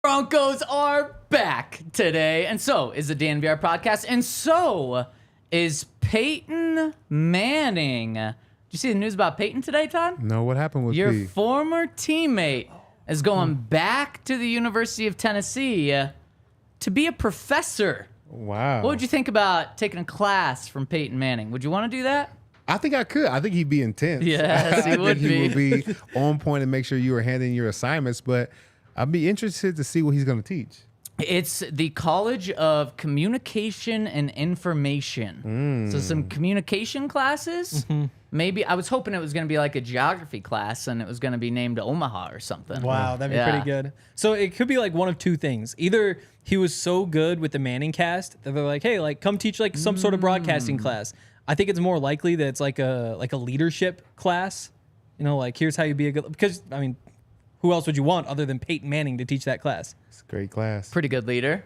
Broncos are back today, and so is the DNVR podcast, and so is Peyton Manning. Did you see the news about Peyton today, Todd? No, what happened with Your P? former teammate is going back to the University of Tennessee to be a professor. Wow. What would you think about taking a class from Peyton Manning? Would you want to do that? I think I could. I think he'd be intense. Yes, he would He would be on point and make sure you were handing your assignments, but I'd be interested to see what he's going to teach. It's the College of Communication and Information. So some communication classes. Maybe I was hoping it was going to be like a geography class and it was going to be named Omaha or something. Wow, that'd be pretty good. So it could be like one of two things. Either he was so good with the Manning cast that they're like, hey, like come teach like some sort of broadcasting class. I think it's more likely that it's like a leadership class. You know, like here's how you be a good, because I mean, who else would you want other than Peyton Manning to teach that class? It's a great class. Pretty good leader.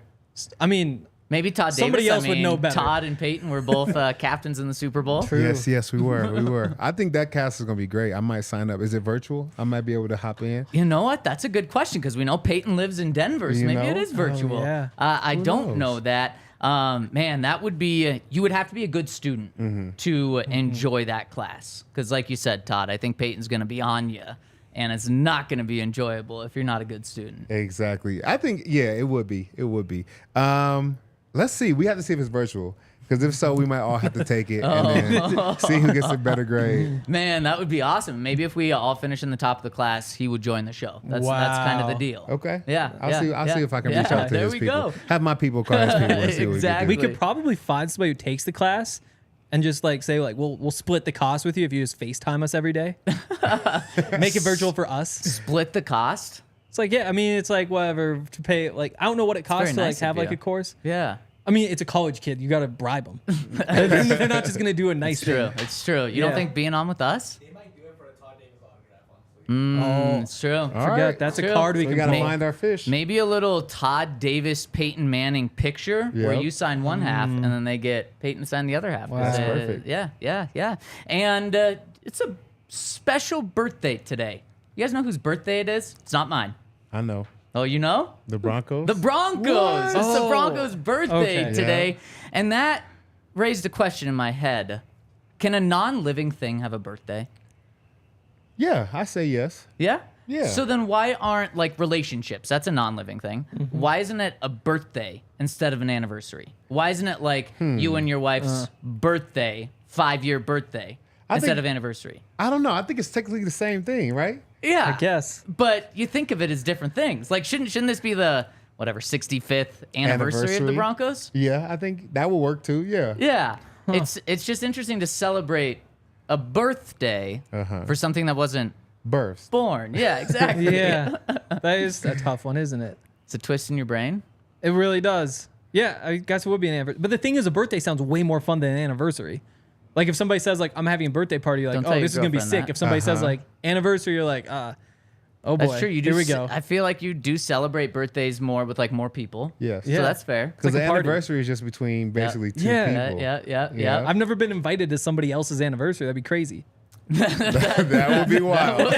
I mean, maybe Todd Davis. Somebody else would know better. Todd and Peyton were both captains in the Super Bowl. True. Yes, we were. We were. I think that cast is going to be great. I might sign up. Is it virtual? I might be able to hop in. You know what? That's a good question because we know Peyton lives in Denver, so You maybe know? it is virtual. Oh, yeah. I don't knows? know that. Man, that would be, you would have to be a good student to enjoy that class. Because like you said, Todd, I think Peyton's going to be on you. And it's not going to be enjoyable if you're not a good student. Exactly. I think, yeah, it would be. It would be. Let's see. We have to see if it's virtual. Because if so, we might all have to take it and then see who gets a better grade. Man, that would be awesome. Maybe if we all finish in the top of the class, he would join the show. That's kind of the deal. Okay. Yeah. I'll see if I can reach out to there his we people. go. Have my people call his people and see Exactly. we could probably find somebody who takes the class and just like say like we'll split the cost with you if you just FaceTime us every day. Make it virtual for us. Split the cost? It's like, yeah, I mean, it's like whatever to pay. Like, I don't know what it costs to very like nice have of like you. a course. Yeah. I mean, it's a college kid. You got to bribe them. They're not just going to do a nice It's true. thing. It's true. You don't Yeah. think being on with us? They might do it for a Todd Davis autograph, honestly. It's true. All Forget, right. that's True. a card we We can got to pull. find our fish. Maybe a little Todd Davis, Peyton Manning picture where Yep. you sign one half and then they get Peyton to sign the other half. Wow. That's perfect. Yeah. And it's a special birthday today. You guys know whose birthday it is? It's not mine. I know. Oh, you know? The Broncos? The Broncos. What? It's the Oh. Broncos' birthday Okay. today. And that raised a question in my head. Can a non-living thing have a birthday? Yeah, I say yes. Yeah? Yeah. So then why aren't, like, relationships? That's a non-living thing. Why isn't it a birthday instead of an anniversary? Why isn't it, like, you and your wife's birthday, 5-year birthday, instead think- of anniversary? I don't know. I think it's technically the same thing, right? Yeah. I guess. But you think of it as different things. Like, shouldn't this be the, whatever, 65th anniversary of the Anniversary. Broncos? Yeah, I think that will work too. Yeah. Yeah. It's just interesting to celebrate a birthday for something that wasn't Births. born. Yeah, exactly. Yeah. That is a tough one, isn't it? It's a twist in your brain. It really does. Yeah, I guess it would be an anniversary. But the thing is, a birthday sounds way more fun than an anniversary. Like if somebody says like I'm having a birthday party, you're like, Don't tell oh, your this is gonna be girlfriend sick. that. If somebody says like anniversary, you're like, oh boy, That's true. You do. Here we go. I feel like you do celebrate birthdays more with like more people. Yes. So Yeah. that's fair. Because like the a party. anniversary is just between basically two Yeah. people. Yeah. Yeah. I've never been invited to somebody else's anniversary. That'd be crazy. That would be wild.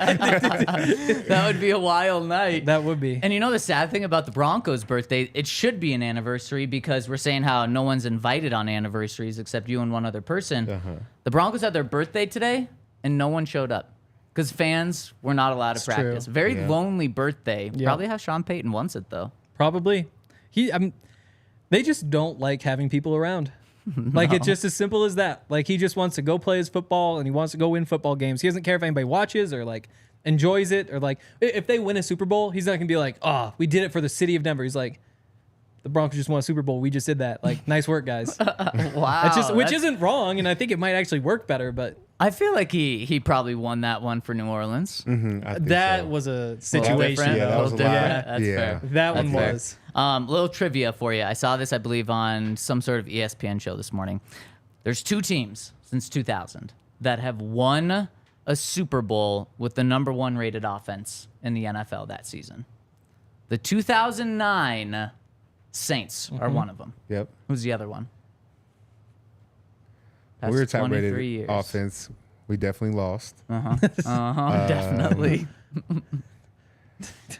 That would be a wild night. That would be. And you know the sad thing about the Broncos' birthday, it should be an anniversary because we're saying how no one's invited on anniversaries except you and one other person. The Broncos had their birthday today, and no one showed up because fans were not allowed to It's true. practice. Very Yeah. lonely birthday. Probably how Sean Payton wants it, though. Probably. They just don't like having people around. Like it's just as simple as that. Like he just wants to go play his football and he wants to go win football games. He doesn't care if anybody watches or like enjoys it or like if they win a Super Bowl, he's not gonna be like, oh, we did it for the city of Denver. He's like, the Broncos just won a Super Bowl. We just did that. Like, nice work, guys. Wow. Which isn't wrong, and I think it might actually work better. But I feel like he probably won that one for New Orleans. I think That so. was a Different. situation. Yeah, that A was little a lot. different. That's Yeah. fair. That one That's fair. was. Little trivia for you. I saw this, I believe, on some sort of ESPN show this morning. There's 2 teams since 2000 that have won a Super Bowl with the number 1 rated offense in the NFL that season. The 2009 Saints are one of them. Yep. Who's the other one? We were top 23 rated years. offense. We definitely lost. Definitely.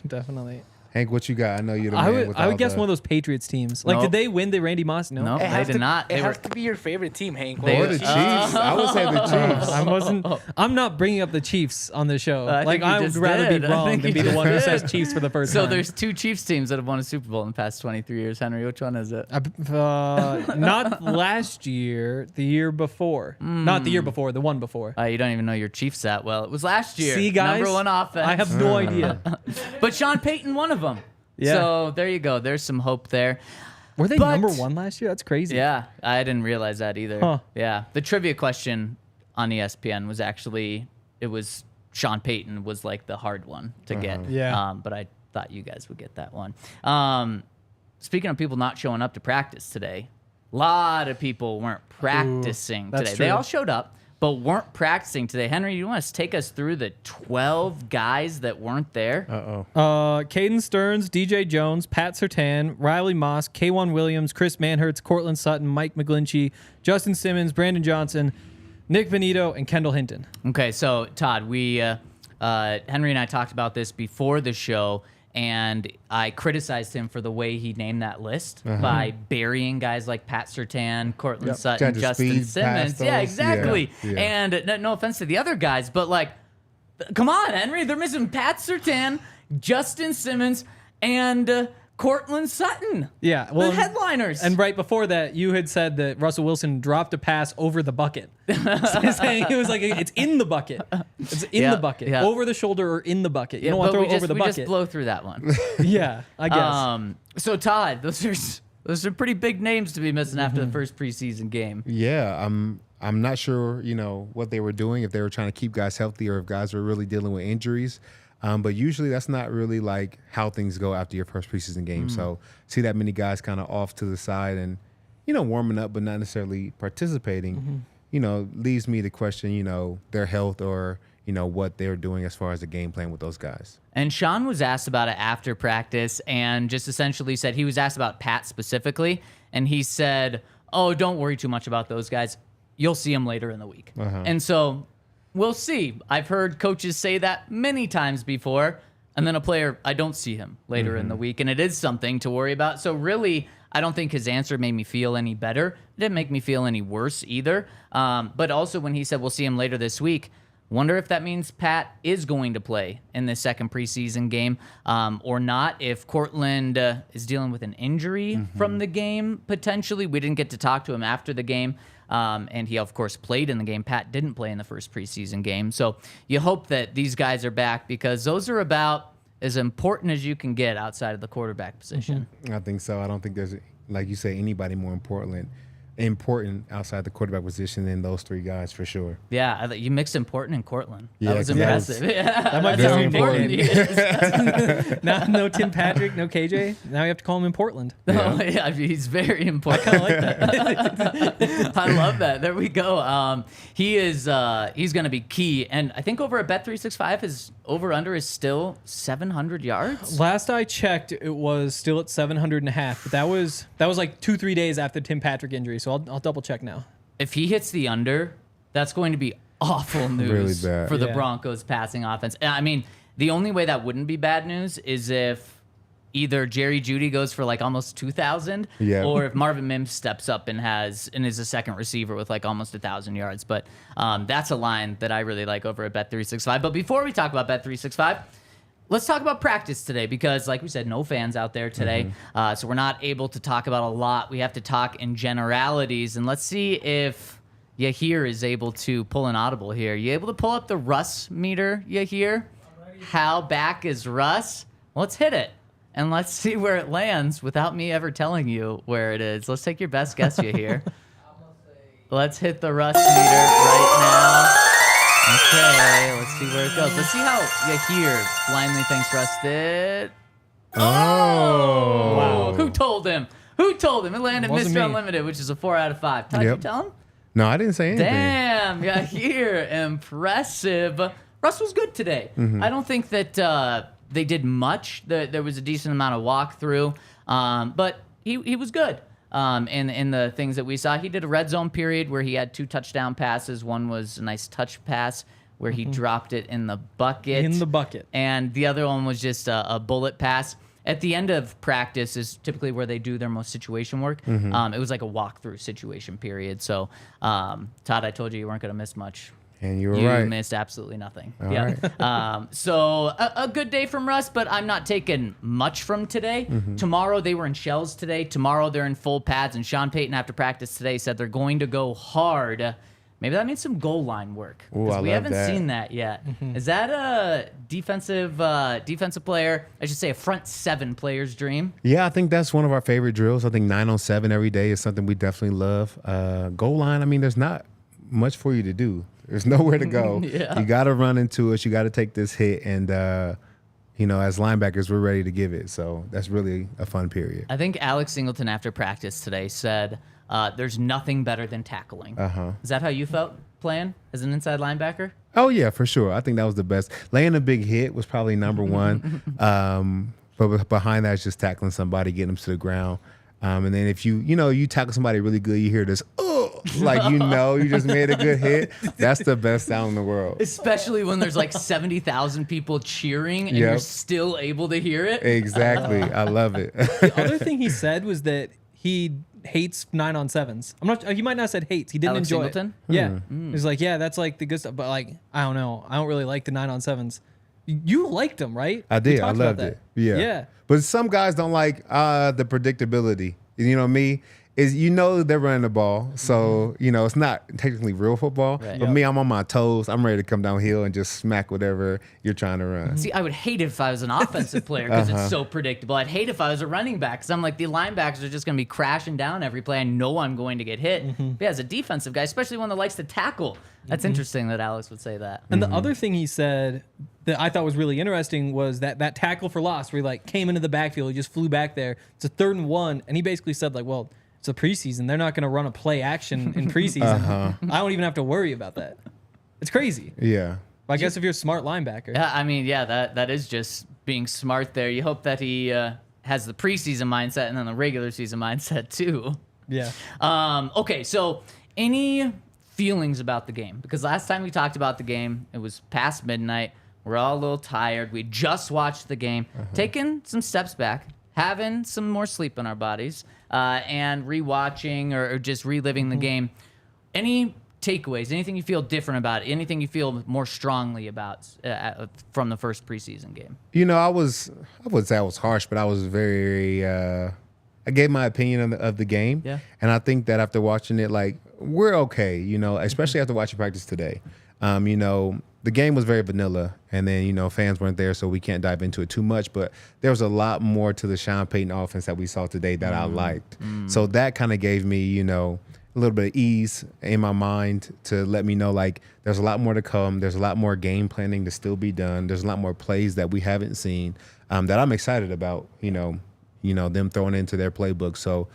Definitely. Hank, what you got? I know you're the man with I all would guess the- one of those Patriots teams. Like, Nope. did they win the Randy Moss? No. No, they did not. It They has were to be your favorite team, Hank. They- Or the Chiefs. I would say the Chiefs. I'm not bringing up the Chiefs on the show. I Like, think you I would just rather did. be I wrong think than you be the one who just says did. Chiefs for the first So time. there's 2 Chiefs teams that have won a Super Bowl in the past 23 years. Henry, which one is it? Not last year, the year before. Not the year before, the one before. You don't even know your Chiefs that well. It was last year. See, guys? Number 1 offense. I have no idea. But Sean Payton, one of them. Yeah. So there you go. There's some hope there. Were they But- number 1 last year? That's crazy. Yeah, I didn't realize that either. Huh. Yeah, the trivia question on ESPN was actually Sean Payton was like the hard one to get. Yeah. But I thought you guys would get that one. Speaking of people not showing up to practice today, a lot of people weren't practicing that's today. They true. all showed up, but weren't practicing today. Henry, you want to take us through the 12 guys that weren't there? Caden Stearns, DJ Jones, Pat Surtain, Riley Moss, K1 Williams, Chris Manhertz, Cortland Sutton, Mike McGlinchey, Justin Simmons, Brandon Johnson, Nick Benito, and Kendall Hinton. Okay, so Todd, we Henry and I talked about this before the show, and I criticized him for the way he named that list by burying guys like Pat Surtain, Cortland Sutton, Tried to Justin speed Simmons. past Yeah, those. exactly. Yeah, yeah. And no offense to the other guys, but like, come on, Henry, they're missing Pat Surtain, Justin Simmons, and Cortland Sutton. Yeah, well, the headliners. And right before that, you had said that Russell Wilson dropped a pass over the bucket. Saying it was like, it's in the bucket. It's in Yeah, the bucket. yeah. Over the shoulder or in the bucket. You don't want but to throw we it over the we bucket. just blow through that one. Yeah, I guess. So Todd, those are pretty big names to be missing after the first preseason game. Yeah, I'm not sure, what they were doing, if they were trying to keep guys healthy or if guys were really dealing with injuries. But usually that's not really like how things go after your first preseason game. So see that many guys kind of off to the side and, warming up but not necessarily participating, leaves me to question, their health or, what they're doing as far as the game plan with those guys. And Sean was asked about it after practice and just essentially said he was asked about Pat specifically. And he said, oh, don't worry too much about those guys. You'll see them later in the week. And so we'll see. I've heard coaches say that many times before. And then a player, I don't see him later in the week. And it is something to worry about. So really, I don't think his answer made me feel any better. It didn't make me feel any worse either. But also when he said we'll see him later this week, wonder if that means Pat is going to play in the second preseason game or not. If Cortland is dealing with an injury from the game, potentially. We didn't get to talk to him after the game. And he, of course, played in the game. Pat didn't play in the first preseason game. So you hope that these guys are back because those are about as important as you can get outside of the quarterback position. I think so. I don't think there's, like you say, anybody more important outside the quarterback position than those 3 guys for sure. Yeah, you mixed important and Cortland. Yeah, That was 'cause that was- impressive. Yeah, That might be that's how very important he is. No Tim Patrick, no KJ. Now you have to call him in Portland. Oh, yeah, he's very important. I like that. I love that. There we go. He's going to be key. And I think over at Bet365, his over-under is still 700 yards. Last I checked, it was still at 700.5, but that was like 2-3 days after Tim Patrick injury. So I'll double check now. If he hits the under, that's going to be awful news Really bad. for the Yeah. Broncos passing offense. I mean, the only way that wouldn't be bad news is if either Jerry Jeudy goes for like almost 2,000 Yeah. or if Marvin Mims steps up and is a second receiver with like almost 1,000 yards. But that's a line that I really like over at Bet365. But before we talk about Bet365, let's talk about practice today because, like we said, no fans out there today. So we're not able to talk about a lot. We have to talk in generalities. And let's see if Yahir is able to pull an audible here. You able to pull up the Russ meter, Yahir? How back is Russ? Let's hit it. And let's see where it lands without me ever telling you where it is. Let's take your best guess, Yahir. Let's hit the Russ meter right now. Okay, let's see where it goes. Let's see how Yahir blindly thinks Rusted. Oh. Wow. Who told him? Who told him? It landed Wasn't Mr. me. Unlimited, which is a 4 out of 5. Todd, you Yep. tell him? No, I didn't say anything. Damn, Yahir, impressive. Russ was good today. I don't think that they did much. There was a decent amount of walkthrough, but he was good. In the things that we saw, he did a red zone period where he had 2 touchdown passes. One was a nice touch pass where he dropped it in the bucket. In the bucket. And the other one was just a bullet pass. At the end of practice is typically where they do their most situation work. It was like a walkthrough situation period. So, Todd, I told you weren't going to miss much. And you were You right. missed absolutely nothing. All Yeah. So a good day from Russ, but I'm not taking much from today. Tomorrow they were in shells today. Tomorrow they're in full pads. And Sean Payton after practice today said they're going to go hard. Maybe that means some goal line work. Ooh, Because I we love haven't that. seen that yet. Is that a defensive player? I should say a front 7 player's dream. Yeah, I think that's one of our favorite drills. I think 9 on 7 every day is something we definitely love. Goal line, I mean, there's not much for you to do. There's nowhere to go. Yeah. You got to run into us. You got to take this hit. And, as linebackers, we're ready to give it. So that's really a fun period. I think Alex Singleton after practice today said there's nothing better than tackling. Is that how you felt playing as an inside linebacker? Oh, yeah, for sure. I think that was the best. Laying a big hit was probably number one. But behind that is just tackling somebody, getting them to the ground. And then if you tackle somebody really good, you hear this, like you just made a good hit. That's the best sound in the world. Especially when there's like 70,000 people cheering and Yep. you're still able to hear it. Exactly. I love it. The other thing he said was that he hates 9 on 7s. I'm not. He might not have said hates. He didn't Alex enjoy Singleton? it. Yeah, he's like, yeah, that's like the good stuff. But like, I don't know. I don't really like the 9 on 7s. You liked them, right? I We did. I talked about loved that. it. Yeah. Yeah. But some guys don't like the predictability. You know me? Is they're running the ball. So, it's not technically real football. Right. But me, I'm on my toes. I'm ready to come downhill and just smack whatever you're trying to run. See, I would hate it if I was an offensive player because it's so predictable. I'd hate if I was a running back because I'm like, the linebackers are just going to be crashing down every play. I know I'm going to get hit. But yeah, as a defensive guy, especially one that likes to tackle, that's interesting that Alex would say that. And the other thing he said that I thought was really interesting was that tackle for loss where he like came into the backfield, he just flew back there. It's a 3rd and 1, and he basically said like, well, it's a preseason. They're not going to run a play action in preseason. I don't even have to worry about that. It's crazy. Yeah. But I guess if you're a smart linebacker. Yeah, I mean, yeah, that is just being smart there. You hope that he has the preseason mindset and then the regular season mindset too. Yeah. Okay, so any feelings about the game? Because last time we talked about the game, it was past midnight. We're all a little tired. We just watched the game. Taking some steps back, having some more sleep in our bodies, and rewatching or just reliving the game. Any takeaways? Anything you feel different about? Anything you feel more strongly about from the first preseason game? I wouldn't say I was harsh, but I was very, I gave my opinion of the game. Yeah. And I think that after watching it, like, we're okay, especially after watching practice today. The game was very vanilla, and then, fans weren't there, so we can't dive into it too much, but there was a lot more to the Sean Payton offense that we saw today that I liked. So that kind of gave me, a little bit of ease in my mind to let me know, like, there's a lot more to come. There's a lot more game planning to still be done. There's a lot more plays that we haven't seen that I'm excited about, them throwing into their playbook. So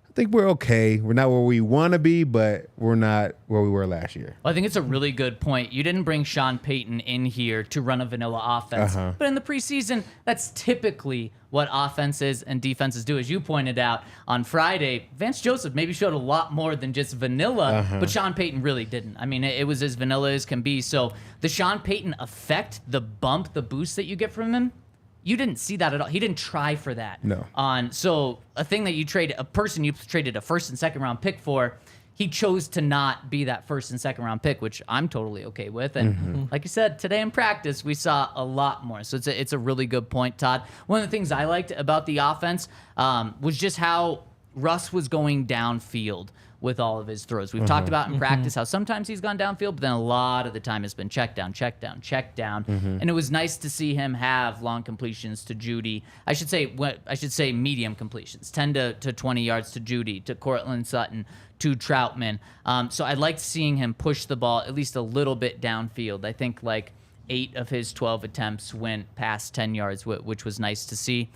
I think we're okay. We're not where we want to be, but we're not where we were last year. Well, I think it's a really good point. You didn't bring Sean Payton in here to run a vanilla offense. But in the preseason, that's typically what offenses and defenses do. As you pointed out on Friday, Vance Joseph maybe showed a lot more than just vanilla, but Sean Payton really didn't. I mean, it was as vanilla as can be. So the Sean Payton effect, the bump, the boost that you get from him, you didn't see that at all. He didn't try for that. No. So a thing that you traded a 1st and 2nd round pick for, he chose to not be that 1st and 2nd round pick, which I'm totally okay with. And like you said, today in practice, we saw a lot more. So it's a really good point, Todd. One of the things I liked about the offense was just how Russ was going downfield with all of his throws. We've talked about in practice how sometimes he's gone downfield, but then a lot of the time it's been check down. And it was nice to see him have long completions to Jeudy. I should say medium completions, 10 to 20 yards to Jeudy, to Cortland Sutton, to Troutman. So I liked seeing him push the ball at least a little bit downfield. I think like 8 of his 12 attempts went past 10 yards, which was nice to see.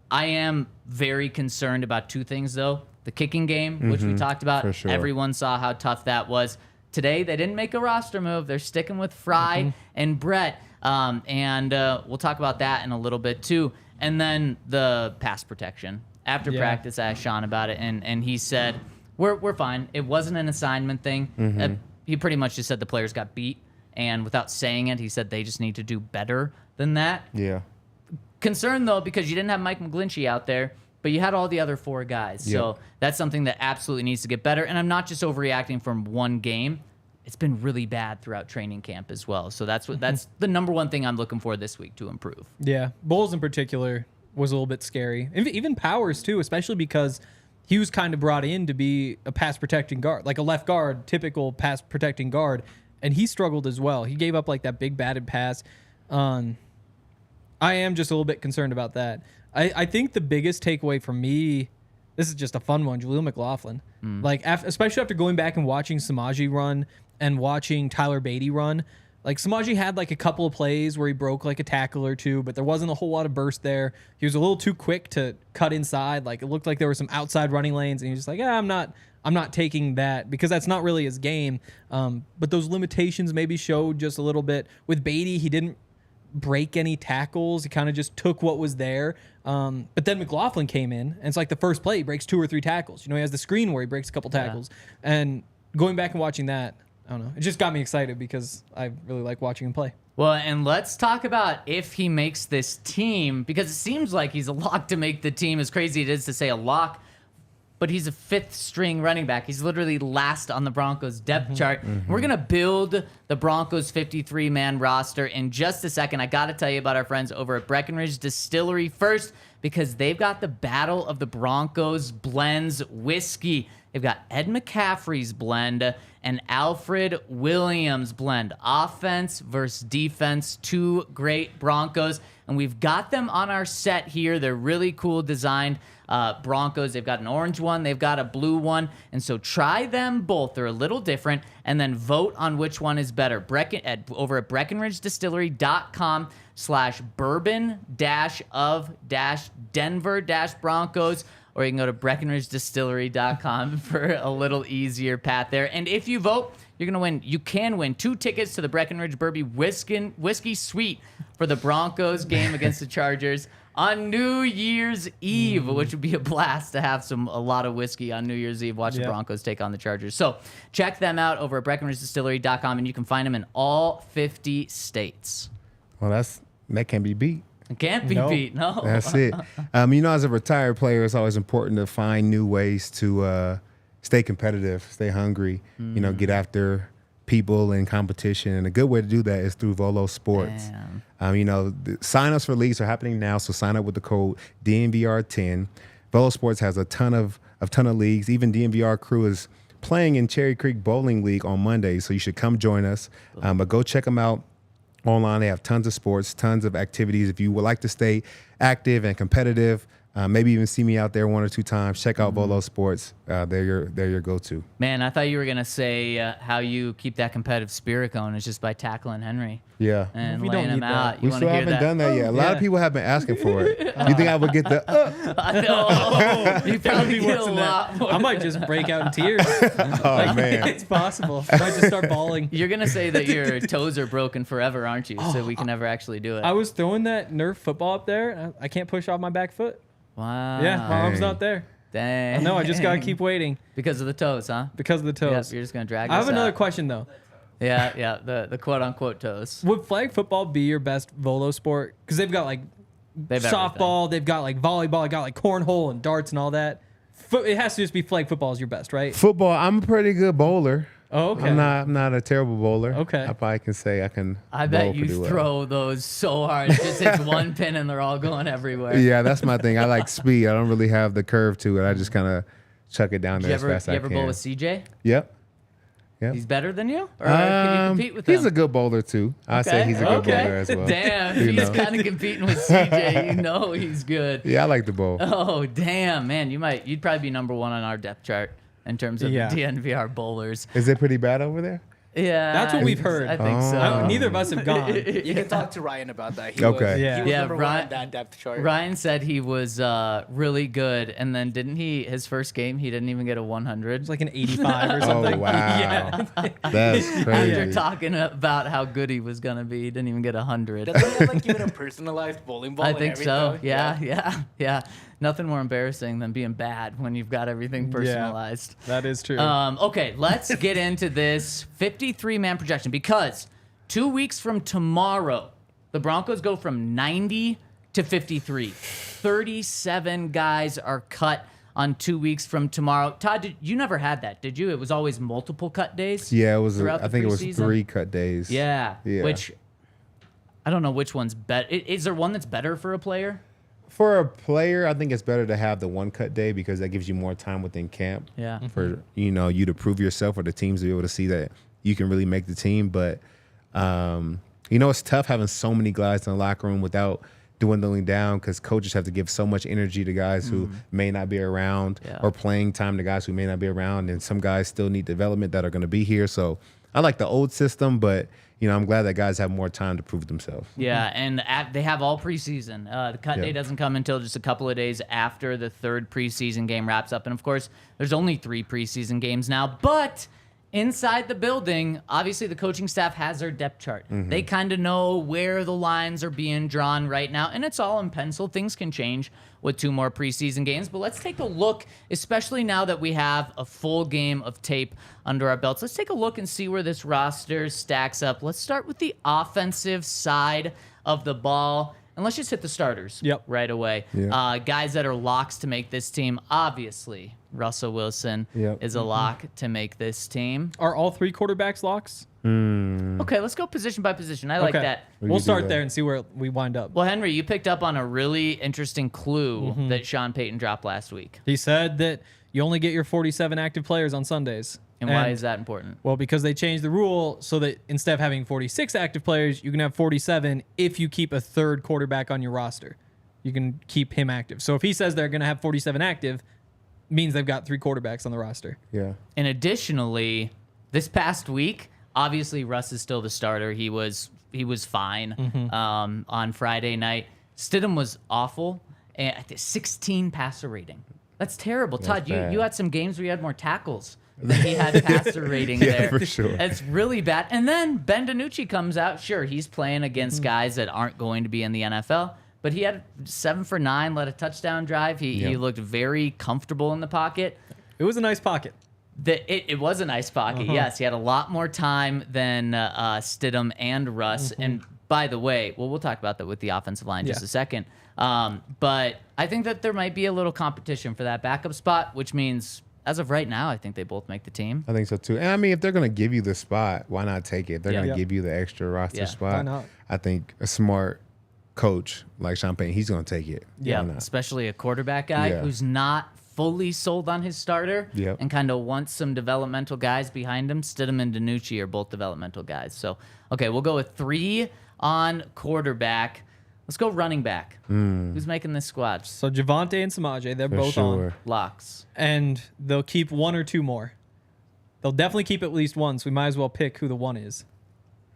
I am very concerned about 2 things, though. The kicking game, which we talked about. For sure. Everyone saw how tough that was. Today, they didn't make a roster move. They're sticking with Fry and Brett. And we'll talk about that in a little bit, too. And then the pass protection. After practice, I asked Sean about it, and he said, we're fine. It wasn't an assignment thing. He pretty much just said the players got beat. And without saying it, he said they just need to do better than that. Yeah. Concerned, though, because you didn't have Mike McGlinchey out there, but you had all the other 4 guys. Yep. So that's something that absolutely needs to get better. And I'm not just overreacting from one game. It's been really bad throughout training camp as well. So that's the number one thing I'm looking for this week to improve. Yeah, Bowles in particular was a little bit scary. Even Powers, too, especially because he was kind of brought in to be a pass-protecting guard, like a left guard, typical pass-protecting guard, and he struggled as well. He gave up like that big batted pass. I am just a little bit concerned about that. I think the biggest takeaway for me, this is just a fun one, Jaleel McLaughlin. Like, especially after going back and watching Samaje run and watching Tyler Beatty run, like Samaje had like a couple of plays where he broke like a tackle or 2, but there wasn't a whole lot of burst there. He was a little too quick to cut inside. Like, it looked like there were some outside running lanes, and he was just like, I'm not taking that because that's not really his game. But those limitations maybe showed just a little bit. With Beatty, he didn't break any tackles. He kind of just took what was there. But then McLaughlin came in, and it's like the first play, he breaks 2 or 3 tackles. He has the screen where he breaks a couple tackles. And going back and watching that, I don't know. It just got me excited because I really like watching him play. Well, and let's talk about if he makes this team, because it seems like he's a lock to make the team. As crazy it is to say a lock, but he's a 5th string running back. He's literally last on the Broncos depth chart. We're going to build the Broncos 53-man roster in just a second. I got to tell you about our friends over at Breckenridge Distillery first, because they've got the Battle of the Broncos blends whiskey. They've got Ed McCaffrey's blend and Alfred Williams blend. Offense versus defense, 2 great Broncos. And we've got them on our set here. They're really cool designed Broncos. They've got an orange one. They've got a blue one. And so try them both. They're a little different. And then vote on which one is better. Over at BreckenridgeDistillery.com/bourbon-of-Denver-Broncos. Or you can go to BreckenridgeDistillery.com for a little easier path there. And if you vote, you're going to win. You can win 2 tickets to the Breckenridge Bourbon Whiskey Suite for the Broncos game against the Chargers on New Year's Eve, which would be a blast to have a lot of whiskey on New Year's Eve. Watch the Broncos take on the Chargers. So check them out over at BreckenridgeDistillery.com, and you can find them in all 50 states. Well, that can't be beat. It can't be beat, no. That's it. As a retired player, it's always important to find new ways to stay competitive, stay hungry, get after people in competition. And a good way to do that is through Volo Sports. The sign-ups for leagues are happening now, so sign up with the code DNVR10. Volo Sports has a ton of leagues. Even DNVR crew is playing in Cherry Creek Bowling League on Monday, so you should come join us. But go check them out. Online, they have tons of sports, tons of activities. If you would like to stay active and competitive, maybe even see me out there 1 or 2 times, check out Volo Sports. They're your go-to. Man, I thought you were going to say how you keep that competitive spirit going is just by tackling Henry. Yeah. And We laying don't him need out. that. You We wanna still hear haven't done that yet. A lot of people have been asking for it. You think I would get the I know. You probably get a lot more. I might just break out in tears. Oh, man. It's possible. I might just start bawling. You're going to say that your toes are broken forever, aren't you? So we can never actually do it. I was throwing that Nerf football up there. I can't push off my back foot. Wow. Yeah, my arm's not there. Dang. No, I just got to keep waiting Because of the toes, huh? because of the toes. Yep, you're just going to drag I have us another out. question, though. Yeah, the quote-unquote toes. Would flag football be your best volo sport? Because they've got, like, They've softball, they've got, like, volleyball, they got, like, cornhole and darts and all that. It has to just be flag football is your best, right? football. I'm a pretty good bowler. Oh, okay. I'm not a terrible bowler. Okay. I probably can say I can. I bowl bet you pretty well. throw those so hard. It just hits one pin and they're all going everywhere. Yeah, that's my thing. I like speed. I don't really have the curve to it. I just kind of chuck it down there as fast as I You ever can. bowl with CJ? Yep. He's better than you? Or can you compete with him? He's a good bowler too. I say he's a good bowler as well. Damn, You he's know. kind of competing with CJ. You know he's good. Yeah, I like the bowl. Oh, damn, man. You'd probably be number one on our depth chart in terms of DNVR bowlers. Is it pretty bad over there? Yeah. That's what we've heard. I think so. Neither of us have gone. You can talk to Ryan about that. He Okay. Was, Yeah. He was Yeah, number one Ryan- on that depth chart. Ryan said he was really good, and then didn't he? His first game, he didn't even get a 100. It's like an 85 or something. Oh, wow. Yeah. That's After crazy. talking about how good he was gonna be, he didn't even get 100. Doesn't he have like even a personalized bowling ball? I and think so. everything? Yeah. Nothing more embarrassing than being bad when you've got everything personalized. That is true. Okay, let's get into this 53-man projection because 2 weeks from tomorrow, the Broncos go from 90 to 53. 37 guys are cut on 2 weeks from tomorrow. Todd, you never had that, did you? It was always multiple cut days? Yeah, it was. throughout I the think it was preseason? 3 cut days. Yeah. Yeah. Which, I don't know which one's better. Is there one that's better for a player? For a player, I think it's better to have the 1 cut day because that gives you more time within camp. Yeah. For you to prove yourself or the teams to be able to see that you can really make the team. But it's tough having so many guys in the locker room without dwindling down because coaches have to give so much energy to guys who may not be around or playing time to guys who may not be around. And some guys still need development that are going to be here. So I like the old system, but I'm glad that guys have more time to prove themselves. Yeah, and they have all preseason. The cut day doesn't come until just a couple of days after the 3rd preseason game wraps up. And, of course, there's only 3 preseason games now. But inside the building, obviously the coaching staff has their depth chart. They kind of know where the lines are being drawn right now, and it's all in pencil. Things can change with 2 more preseason games. But let's take a look, especially now that we have a full game of tape under our belts. Let's take a look and see where this roster stacks up. Let's start with the offensive side of the ball. And let's just hit the starters right away. Yep. Guys that are locks to make this team. Obviously, Russell Wilson is a lock to make this team. Are all 3 quarterbacks locks? Okay, let's go position by position. I like that. We'll start there and see where we wind up. Well, Henry, you picked up on a really interesting clue that Sean Payton dropped last week. He said that you only get your 47 active players on Sundays. And why is that important? Well, because they changed the rule so that instead of having 46 active players, you can have 47 if you keep a 3rd quarterback on your roster. You can keep him active. So if he says they're going to have 47 active, means they've got 3 quarterbacks on the roster. Yeah. And additionally, this past week, obviously Russ is still the starter. He was fine on Friday night. Stidham was awful. And 16 passer rating. That's terrible. Todd, you had some games where you had more tackles than he had passer rating there. For sure. It's really bad. And then Ben DiNucci comes out. Sure, he's playing against guys that aren't going to be in the NFL. But he had 7 for 9, led a touchdown drive. He looked very comfortable in the pocket. It was a nice pocket. It was a nice pocket, yes. He had a lot more time than Stidham and Russ. And by the way, we'll talk about that with the offensive line in just a second. But I think that there might be a little competition for that backup spot, which means as of right now, I think they both make the team. I think so too. And I mean, if they're going to give you the spot, why not take it? If they're going to give you the extra roster spot, why not? I think a smart coach like Sean Payton, he's going to take it. Yeah, Why not? especially a quarterback guy who's not fully sold on his starter and kind of wants some developmental guys behind him. Stidham and DiNucci are both developmental guys. So, okay, we'll go with 3 on quarterback. Let's go running back. Who's making this squad? So Javonte and Samaje, they're For both sure. on. Locks. And they'll keep 1 or 2 more. They'll definitely keep at least 1, so we might as well pick who the 1 is.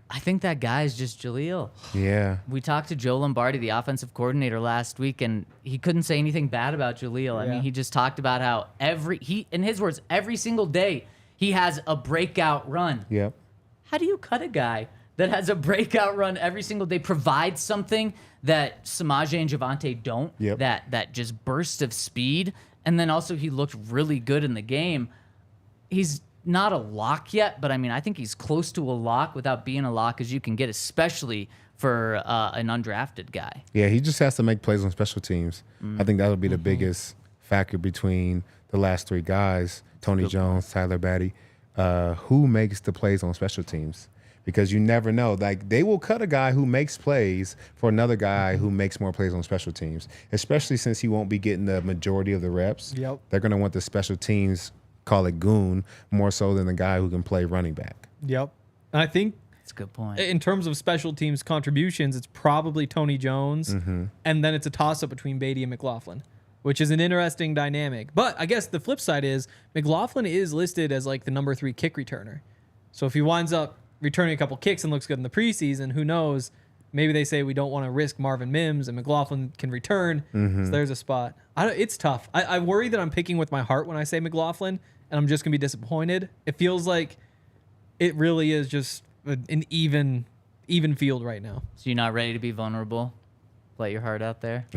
I think that guy is just Jaleel. Yeah. We talked to Joe Lombardi, the offensive coordinator, last week, and he couldn't say anything bad about Jaleel. I mean, he just talked about how in his words, every single day he has a breakout run. Yep. How do you cut a guy that has a breakout run every single day, provides something that Samaje and Javonte don't, that just burst of speed, and then also he looked really good in the game. He's not a lock yet, but I mean, I think he's close to a lock without being a lock as you can get, especially for an undrafted guy. Yeah, he just has to make plays on special teams. I think that'll be the biggest factor between the last 3 guys, Tony Jones, Tyler Batty, who makes the plays on special teams. because you never know. Like, they will cut a guy who makes plays for another guy who makes more plays on special teams, especially since he won't be getting the majority of the reps. Yep. They're going to want the special teams, call it goon, more so than the guy who can play running back. Yep. And I think That's a good point. in terms of special teams contributions, it's probably Tony Jones, and then it's a toss-up between Beatty and McLaughlin, which is an interesting dynamic. But I guess the flip side is McLaughlin is listed as like the number 3 kick returner. So if he winds up returning a couple kicks and looks good in the preseason, who knows? Maybe they say we don't want to risk Marvin Mims, and McLaughlin can return. So there's a spot. It's tough. I worry that I'm picking with my heart when I say McLaughlin, and I'm just going to be disappointed. It feels like it really is just an even field right now. So you're not ready to be vulnerable? Let your heart out there.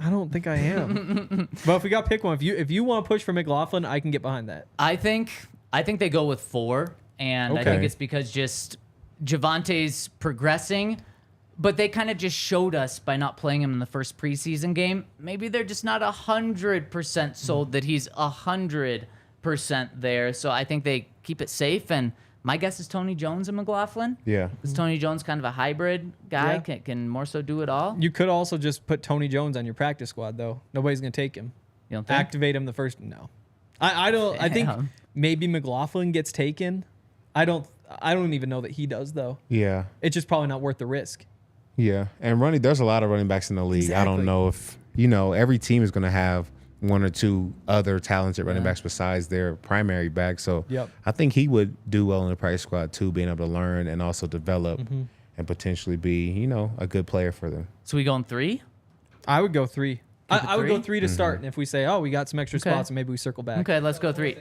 I don't think I am. But if we got to pick one, if you want to push for McLaughlin, I can get behind that. I think they go with 4, and I Okay. think it's because just Javonte's progressing, but they kind of just showed us by not playing him in the first preseason game. Maybe they're just not 100% sold that he's 100% there. So I think they keep it safe, and my guess is Tony Jones and McLaughlin. Yeah. Is Tony Jones kind of a hybrid guy? Yeah. Can more so do it all? You could also just put Tony Jones on your practice squad, though. Nobody's going to take him. You don't think? Activate him the first. No. I don't. I think Damn. maybe McLaughlin gets taken. I don't even know that he does, though. Yeah. It's just probably not worth the risk. Yeah. And there's a lot of running backs in the league. I Exactly. don't know if, every team is going to have 1 or 2 other talented running backs besides their primary back. So Yep. I think he would do well in the practice squad too, being able to learn and also develop and potentially be, a good player for them. So we going 3? I would go 3. I would go 3? 3 to start. And if we say, we got some extra Okay. spots, and maybe we circle back. Okay, let's go 3.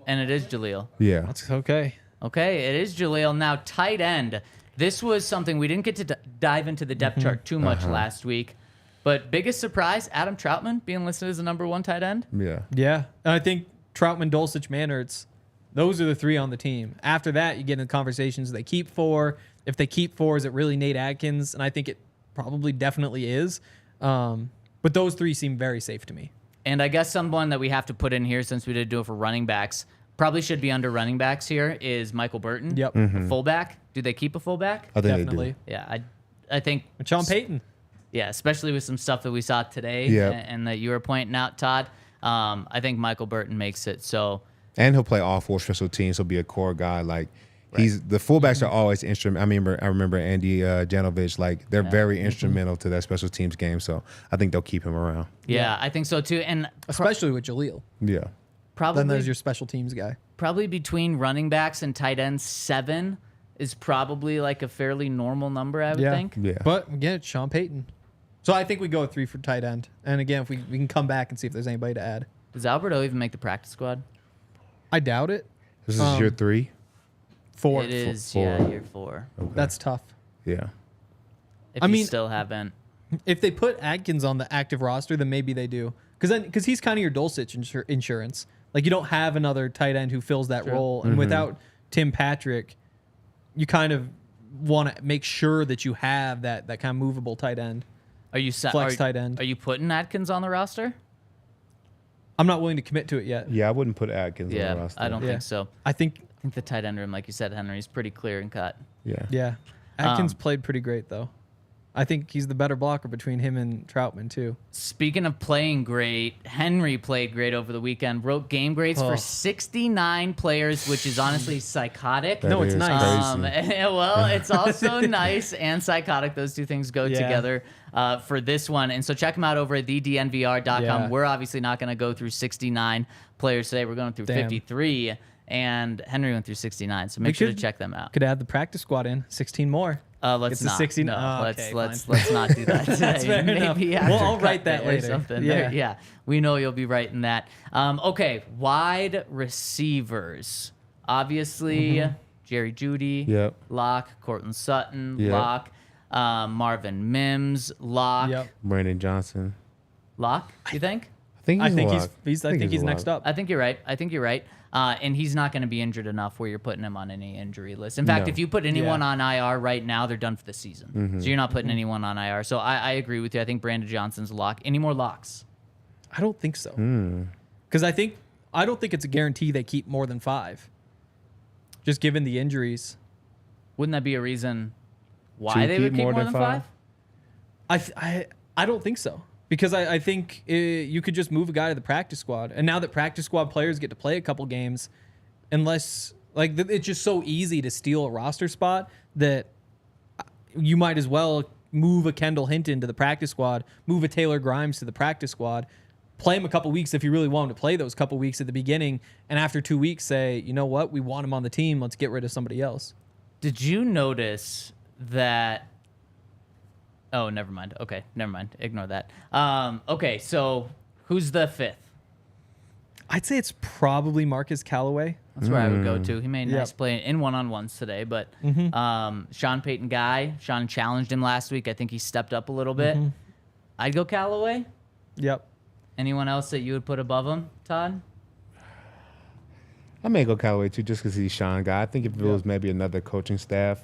And it is Jaleel. Yeah. That's okay. Okay, it is Jaleel. Now, tight end. This was something we didn't get to dive into the depth chart too much last week. But biggest surprise, Adam Troutman being listed as the number 1 tight end. Yeah. Yeah. And I think Troutman, Dulcich, Manhertz, those are the 3 on the team. After that, you get into conversations. They keep 4. If they keep 4, is it really Nate Atkins? And I think it probably definitely is. But those 3 seem very safe to me. And I guess someone that we have to put in here, since we did do it for running backs, probably should be under running backs here, is Michael Burton. Yep. A fullback. Do they keep a fullback? I think Definitely. Yeah, I think. And Sean Payton. Yeah, especially with some stuff that we saw today Yep. and that you were pointing out, Todd. I think Michael Burton makes it. So they do. And he'll play all 4 special teams. He'll be a core guy. Like, the fullbacks are always instrumental. I remember Andy Janovich, like, they're very instrumental to that special teams game. So I think they'll keep him around. yeah, I think so too. And Especially with Jaleel. Yeah. probably Then there's your special teams guy. probably between running backs and tight ends, 7 is probably like a fairly normal number, I would think. Yeah. But again, it's Sean Payton. So I think we go with 3 for tight end. And again, if we can come back and see if there's anybody to add. Does Alberto even make the practice squad? I doubt it. This is year 3. 4. It is, 4. yeah, year 4. That's tough. Yeah. If I you mean- still haven't. If they put Atkins on the active roster, then maybe they do. Because he's kind of your Dulcich insurance. Like, you don't have another tight end who fills that role. And without Tim Patrick, you kind of want to make sure that you have that kind of movable tight end. Are you Flex tight end. Are you putting Atkins on the roster? I'm not willing to commit to it yet. Yeah, I wouldn't put Atkins on the Yeah, roster. I don't Yeah. think so. I think, I think the tight end room, like you said, Henry, is pretty clear and cut. Yeah. yeah. Atkins played pretty great, though. I think he's the better blocker between him and Troutman, too. Speaking of playing great, Henry played great over the weekend. Broke game grades for 69 players, which is honestly psychotic. That No, it's is nice. crazy. Well, it's also nice and psychotic. Those two things go Yeah. together for this one. And so check them out over at thednvr.com. Yeah. We're obviously not going to go through 69 players today. We're going through Damn. 53, and Henry went through 69. So make sure to could- check them out. Could add the practice squad in. 16 more. Let's It's the not. 16 No, oh, let's okay, let's fine. let's not do that today. That's fair enough. Maybe Well, after I'll cut write that day or later. something. Yeah. Yeah, we know you'll be writing that. Okay, wide receivers. Obviously, Jerry Jeudy, Yep. lock. Cortland Sutton, Yep. lock. Marvin Mims, lock. Yep. Brandon Johnson. Lock. You think? I think I he's think a he's, lock. I think he's a next lock. up. I think you're right. And he's not going to be injured enough where you're putting him on any injury list. In fact, No. if you put anyone Yeah. on IR right now, they're done for the season. So you're not putting anyone on IR. So I agree with you. I think Brandon Johnson's a lock. Any more locks? I don't think so. Because I don't think it's a guarantee they keep more than 5. Just given the injuries. Wouldn't that be a reason why To they would keep more than 5? I don't think so. Because I think you could just move a guy to the practice squad. And now that practice squad players get to play a couple games, unless like it's just so easy to steal a roster spot that you might as well move a Kendall Hinton to the practice squad, move a Taylor Grimes to the practice squad, play him a couple weeks if you really want him to play those couple weeks at the beginning, and after 2 weeks say, you know what, we want him on the team, let's get rid of somebody else. Did you notice that? Oh, never mind. Okay, never mind. Ignore that. Okay, so who's the 5th? I'd say it's probably Marcus Callaway. That's where I would go to. He made a nice play in one-on-ones today, but Sean Payton guy. Sean challenged him last week. I think he stepped up a little bit. I'd go Callaway. Yep. Anyone else that you would put above him, Todd? I may go Callaway too, just because he's Sean guy. I think if it was maybe another coaching staff,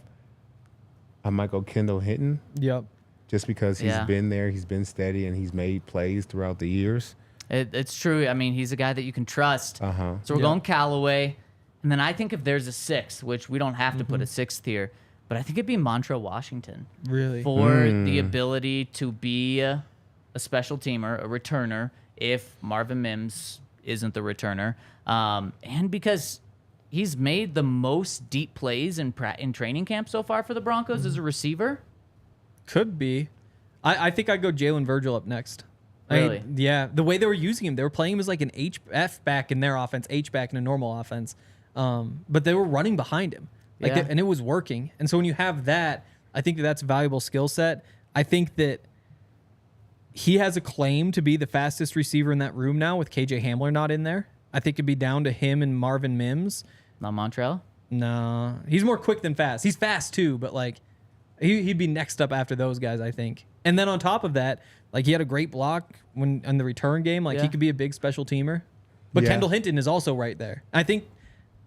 I might go Kendall Hinton. Yep. Just because he's been there, he's been steady, and he's made plays throughout the years. It's true. I mean, he's a guy that you can trust. So we're going Callaway. And then I think if there's a 6th, which we don't have to put a 6th here, but I think it'd be Montrell Washington. Really? For the ability to be a special teamer, a returner, if Marvin Mims isn't the returner. And because he's made the most deep plays in training camp so far for the Broncos as a receiver. Could be. I think I'd go Jalen Virgil up next. Really? Yeah. The way they were using him, they were playing him as like an F back in their offense, H back in a normal offense. But they were running behind him. And it was working. And so when you have that, I think that's a valuable skill set. I think that he has a claim to be the fastest receiver in that room now with KJ Hamler not in there. I think it'd be down to him and Marvin Mims. Not Montrell? No. He's more quick than fast. He's fast too, but like he'd be next up after those guys, I think. And then on top of that, like he had a great block when in the return game. Like he could be a big special teamer. But Kendall Hinton is also right there. I think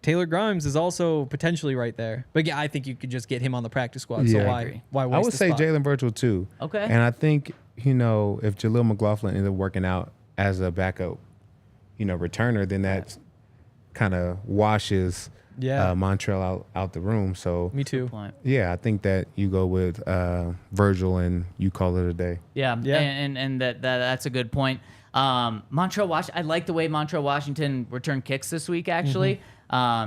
Taylor Grimes is also potentially right there. But yeah, I think you could just get him on the practice squad. So why waste I would the say spot? Jalen Virgil too. Okay. And I think, if Jaleel McLaughlin ended up working out as a backup, returner, then that kind of washes Montrell out the room. So Me too. yeah, I think that you go with Virgil and you call it a day. Yeah. And that's a good point. Montrell Washington, I like the way Montrell Washington returned kicks this week, actually.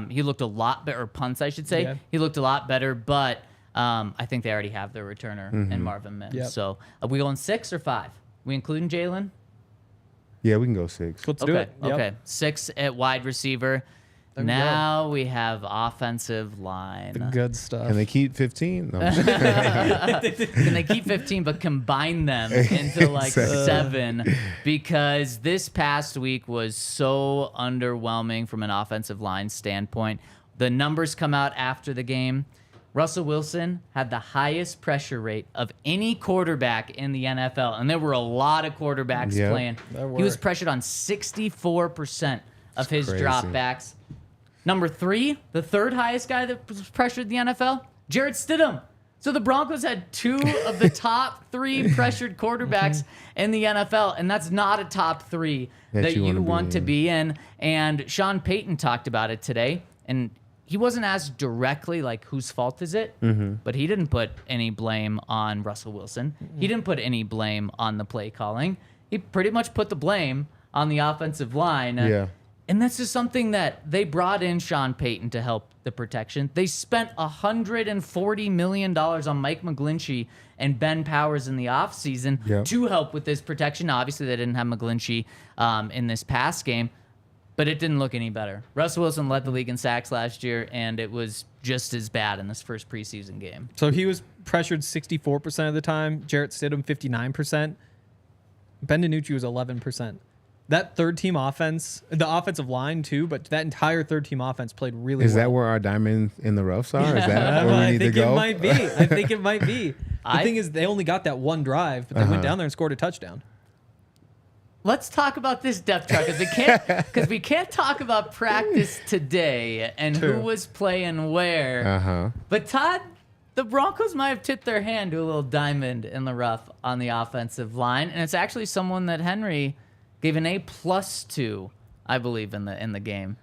He looked a lot better, or punts, I should say. Yeah. He looked a lot better, but I think they already have their returner in Marvin Mims. Yep. So are we going 6 or 5? We including Jalen? Yeah, we can go 6. Let's do it. Yep. Okay. 6 at wide receiver. Now we have offensive line. The good stuff. Can they keep 15? No. Can they keep 15 but combine them into like 7? Because this past week was so underwhelming from an offensive line standpoint. The numbers come out after the game. Russell Wilson had the highest pressure rate of any quarterback in the NFL. And there were a lot of quarterbacks playing. He was pressured on 64% of his dropbacks. Number 3, the third highest guy that was pressured in the NFL, Jarrett Stidham. So the Broncos had 2 of the top 3 pressured quarterbacks in the NFL, and that's not a top 3 that you want to be in. And Sean Payton talked about it today, and he wasn't asked directly, like, whose fault is it? But he didn't put any blame on Russell Wilson. He didn't put any blame on the play calling. He pretty much put the blame on the offensive line. And that's just something that they brought in Sean Payton to help the protection. They spent $140 million on Mike McGlinchey and Ben Powers in the offseason to help with this protection. Now, obviously, they didn't have McGlinchey in this past game, but it didn't look any better. Russell Wilson led the league in sacks last year, and it was just as bad in this first preseason game. So he was pressured 64% of the time. Jarrett Stidham, 59%. Ben DiNucci was 11%. That third-team offense, the offensive line too, but that entire third-team offense played really well. Is that where our diamond in the roughs are? Is that where we need to go? I think it might be. The thing is, they only got that one drive, but they went down there and scored a touchdown. Let's talk about this depth chart because we can't talk about practice today and who was playing where. But Todd, the Broncos might have tipped their hand to a little diamond in the rough on the offensive line, and it's actually someone that Henry gave an A+ to, I believe, in the game.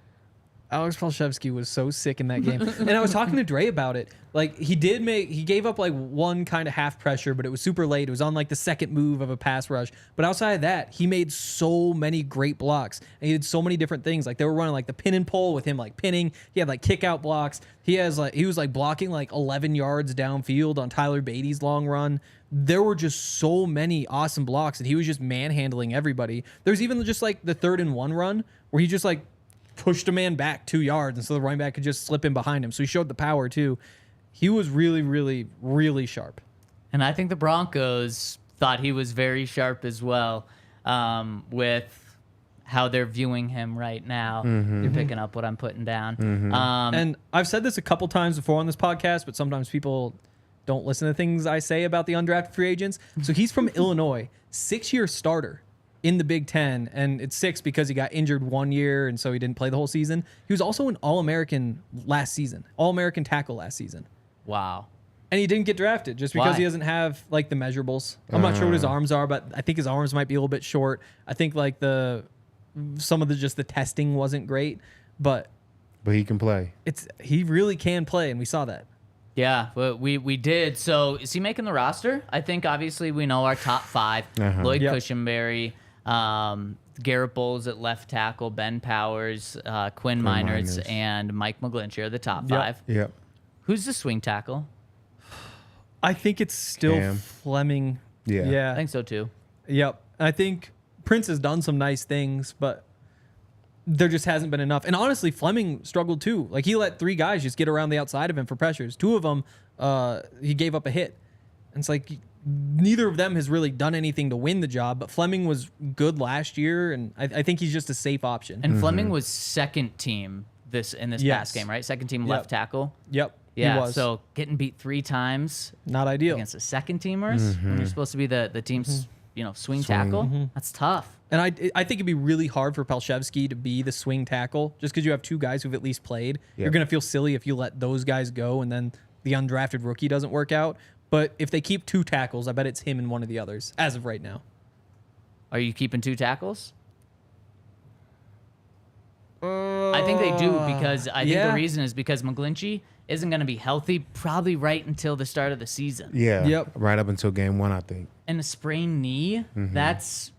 Alex Palshevsky was so sick in that game. And I was talking to Dre about it. Like, he gave up like one kind of half pressure, but it was super late. It was on like the second move of a pass rush. But outside of that, he made so many great blocks. And he did so many different things. Like, they were running like the pin and pull with him, like pinning. He had like kick out blocks. He was like blocking like 11 yards downfield on Tyler Beatty's long run. There were just so many awesome blocks, and he was just manhandling everybody. There's even just like the 3rd and 1 run where he just like pushed a man back 2 yards, and so the running back could just slip in behind him. So he showed the power too. He was really, really, really sharp. And I think the Broncos thought he was very sharp as well, with how they're viewing him right now. You're picking up what I'm putting down. And I've said this a couple times before on this podcast, but sometimes people don't listen to things I say about the undrafted free agents. So he's from Illinois, 6-year starter in the Big Ten, and it's 6 because he got injured 1 year, and so he didn't play the whole season. He was also an All-American last season, All-American tackle last season. Wow. And he didn't get drafted just because Why? he doesn't have like the measurables. I'm not sure what his arms are, but I think his arms might be a little bit short. I think like some of the testing wasn't great, but he can play. he really can play, and we saw that. Yeah, but we did. So is he making the roster? I think obviously we know our top 5. Lloyd Yep. Cushenberry, Garrett Bowles at left tackle, Ben Powers, Quinn Miners, and Mike McGlinchey are the top 5. Yep. Who's the swing tackle? I think it's still Cam. Fleming. Yeah. I think so too. Yep. I think Prince has done some nice things, but there just hasn't been enough. And honestly, Fleming struggled too. Like, he let 3 guys just get around the outside of him for pressures. 2 of them, he gave up a hit. And it's like neither of them has really done anything to win the job, but Fleming was good last year, and I think he's just a safe option. And Fleming was second team in this past game, right? Second team left tackle. Yep. Yeah, he was. so getting beat 3 times Not ideal. against the second teamers when you're supposed to be the team's swing tackle. That's tough. And I think it'd be really hard for Palshevsky to be the swing tackle just because you have 2 guys who've at least played. Yep. You're going to feel silly if you let those guys go and then the undrafted rookie doesn't work out. But if they keep 2 tackles, I bet it's him and one of the others as of right now. Are you keeping 2 tackles? I think they do, because I think the reason is because McGlinchey isn't going to be healthy probably right until the start of the season. Yeah. Yep. Right up until game 1, I think. And a sprained knee, that's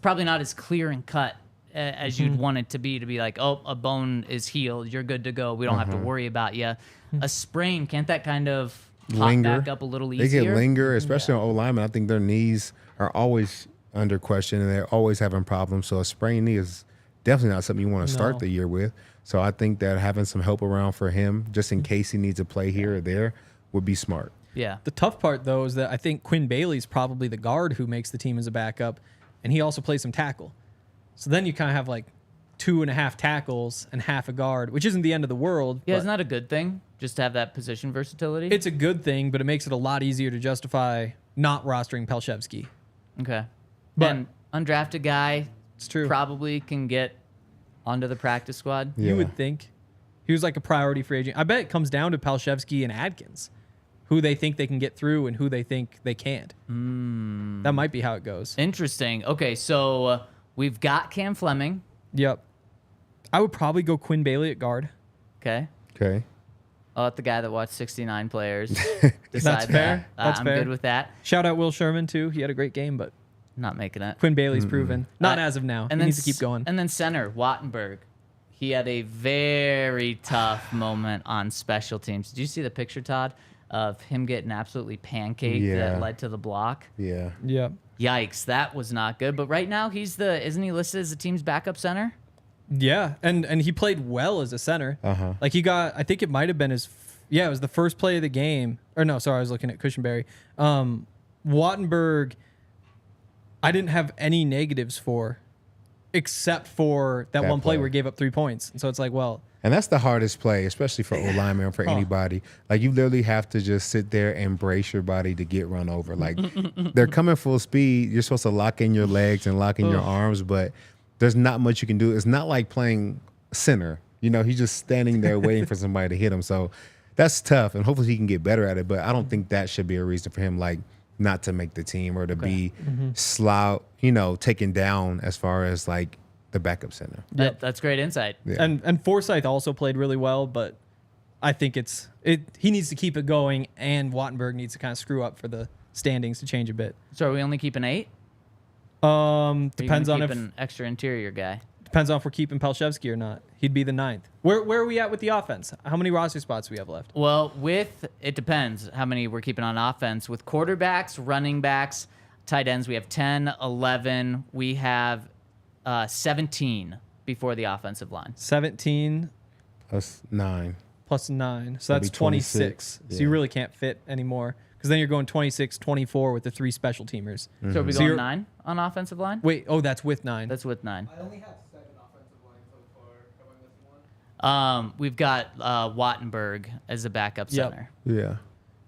probably not as clear and cut as you'd want it to be like, oh, a bone is healed, you're good to go, we don't have to worry about you. A sprain, can't that kind of pop back up a little easier? They can linger, especially on O-linemen. I think their knees are always under question, and they're always having problems. So a sprained knee is definitely not something you want to start the year with. So I think that having some help around for him, just in case he needs to play here or there, would be smart. Yeah. The tough part, though, is that I think Quinn Bailey's probably the guard who makes the team as a backup, and he also plays some tackle. So then you kind of have like 2.5 tackles and half a guard, which isn't the end of the world. Yeah, but isn't that a good thing, just to have that position versatility? it's a good thing, but it makes it a lot easier to justify not rostering Palshevsky. Okay. But- And undrafted guy It's true. probably can get onto the practice squad. Yeah. You would think. He was like a priority free agent. I bet it comes down to Palshevsky and Adkins, who they think they can get through and who they think they can't. That might be how it goes. Interesting. Okay, so we've got Cam Fleming. Yep. I would probably go Quinn Bailey at guard. Okay. Okay. I'll let the guy that watched 69 players That's decide fair. that. That's I'm fair. good with that. Shout out Will Sherman, too. He had a great game, but Not making it. Quinn Bailey's proven. Not as of now. He needs to keep s- going. And then center, Wattenberg. He had a very tough moment on special teams. Did you see the picture, Todd, of him getting absolutely pancaked Yeah. that led to the block? Yeah. Yep. Yikes, that was not good. But right now, isn't he listed as the team's backup center? Yeah, and he played well as a center. Uh-huh. Like he got, I think it might have been it was the first play of the game. Or no, sorry, I was looking at Cushenberry. Wattenberg, I didn't have any negatives for, except for that one play play. where he gave up 3 points. And so it's like, well, And that's the hardest play, especially for O-lineman or for anybody. Like, you literally have to just sit there and brace your body to get run over. Like, they're coming full speed. You're supposed to lock in your legs and lock in your arms, but there's not much you can do. It's not like playing center. You know, he's just standing there waiting for somebody to hit him. So that's tough, and hopefully he can get better at it. But I don't think that should be a reason for him, like, not to make the team or to be taken down as far as, like, the backup center. That's great insight. Yeah. And Forsyth also played really well, but I think he needs to keep it going, and Wattenberg needs to kind of screw up for the standings to change a bit. So are we only keeping 8? Depends on if an extra interior guy. Depends on if we're keeping Palshevsky or not. He'd be the 9th. Where are we at with the offense? How many roster spots do we have left? Well, it depends how many we're keeping on offense. With quarterbacks, running backs, tight ends, we have 10, 11. We have 17 before the offensive line. 17 Plus 9. plus 9. So That'd that's be 26. 26. So you Yeah. really can't fit anymore. Because then you're going 26, 24 with the 3 special teamers. So are we So going you're- 9 on offensive line? Wait, that's with 9. That's with 9. I only have 7 offensive lines so far. Am I missing one? We've got Wattenberg as a backup Yep. center. Yeah.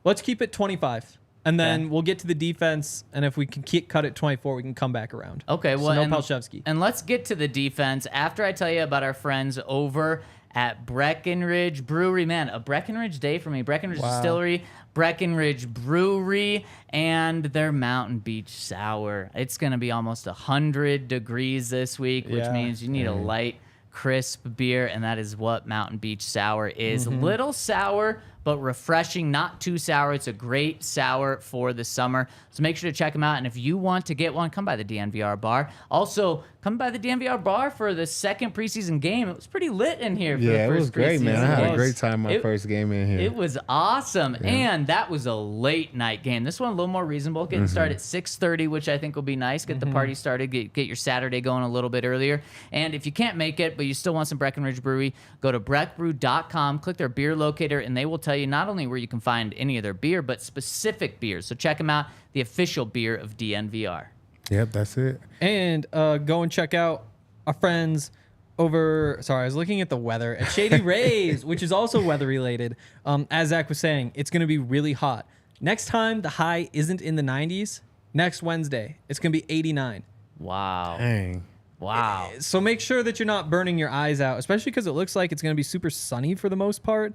Let's keep it 25. And then Okay. we'll get to the defense. And if we can cut it 24, we can come back around. Okay, well, so no and, Palshevsky. and let's get to the defense after I tell you about our friends over at Breckenridge Brewery. Man, a Breckenridge day for me. Breckenridge Wow. Distillery, Breckenridge Brewery, and their Mountain Beach Sour. It's going to be almost 100 degrees this week, which Yeah. means you need a light, crisp beer, and that is what Mountain Beach Sour is. Little sour, but refreshing, not too sour. It's a great sour for the summer. So make sure to check them out. And if you want to get one, come by the DNVR Bar. Also, come by the DNVR Bar for the second preseason game. It was pretty lit in here for the Yeah, it first was great, man. I preseason had game. a great time my first game in here. It was awesome. And that was a late night game. This one a little more reasonable. Getting started at 6:30, which I think will be nice. Get the party started, get your Saturday going a little bit earlier. And if you can't make it, but you still want some Breckenridge Brewery, go to breckbrew.com, click their beer locator, and they will tell you not only where you can find any of their beer, but specific beers. So check them out, the official beer of DNVR. Yep, that's it. And go and check out our friends over. Sorry, I was looking at the weather at Shady Rays, which is also weather related. As Zach was saying, it's going to be really hot. Next time the high isn't in the 90s, next Wednesday, it's going to be 89. Wow. Dang. Wow. So make sure that you're not burning your eyes out, especially because it looks like it's going to be super sunny for the most part.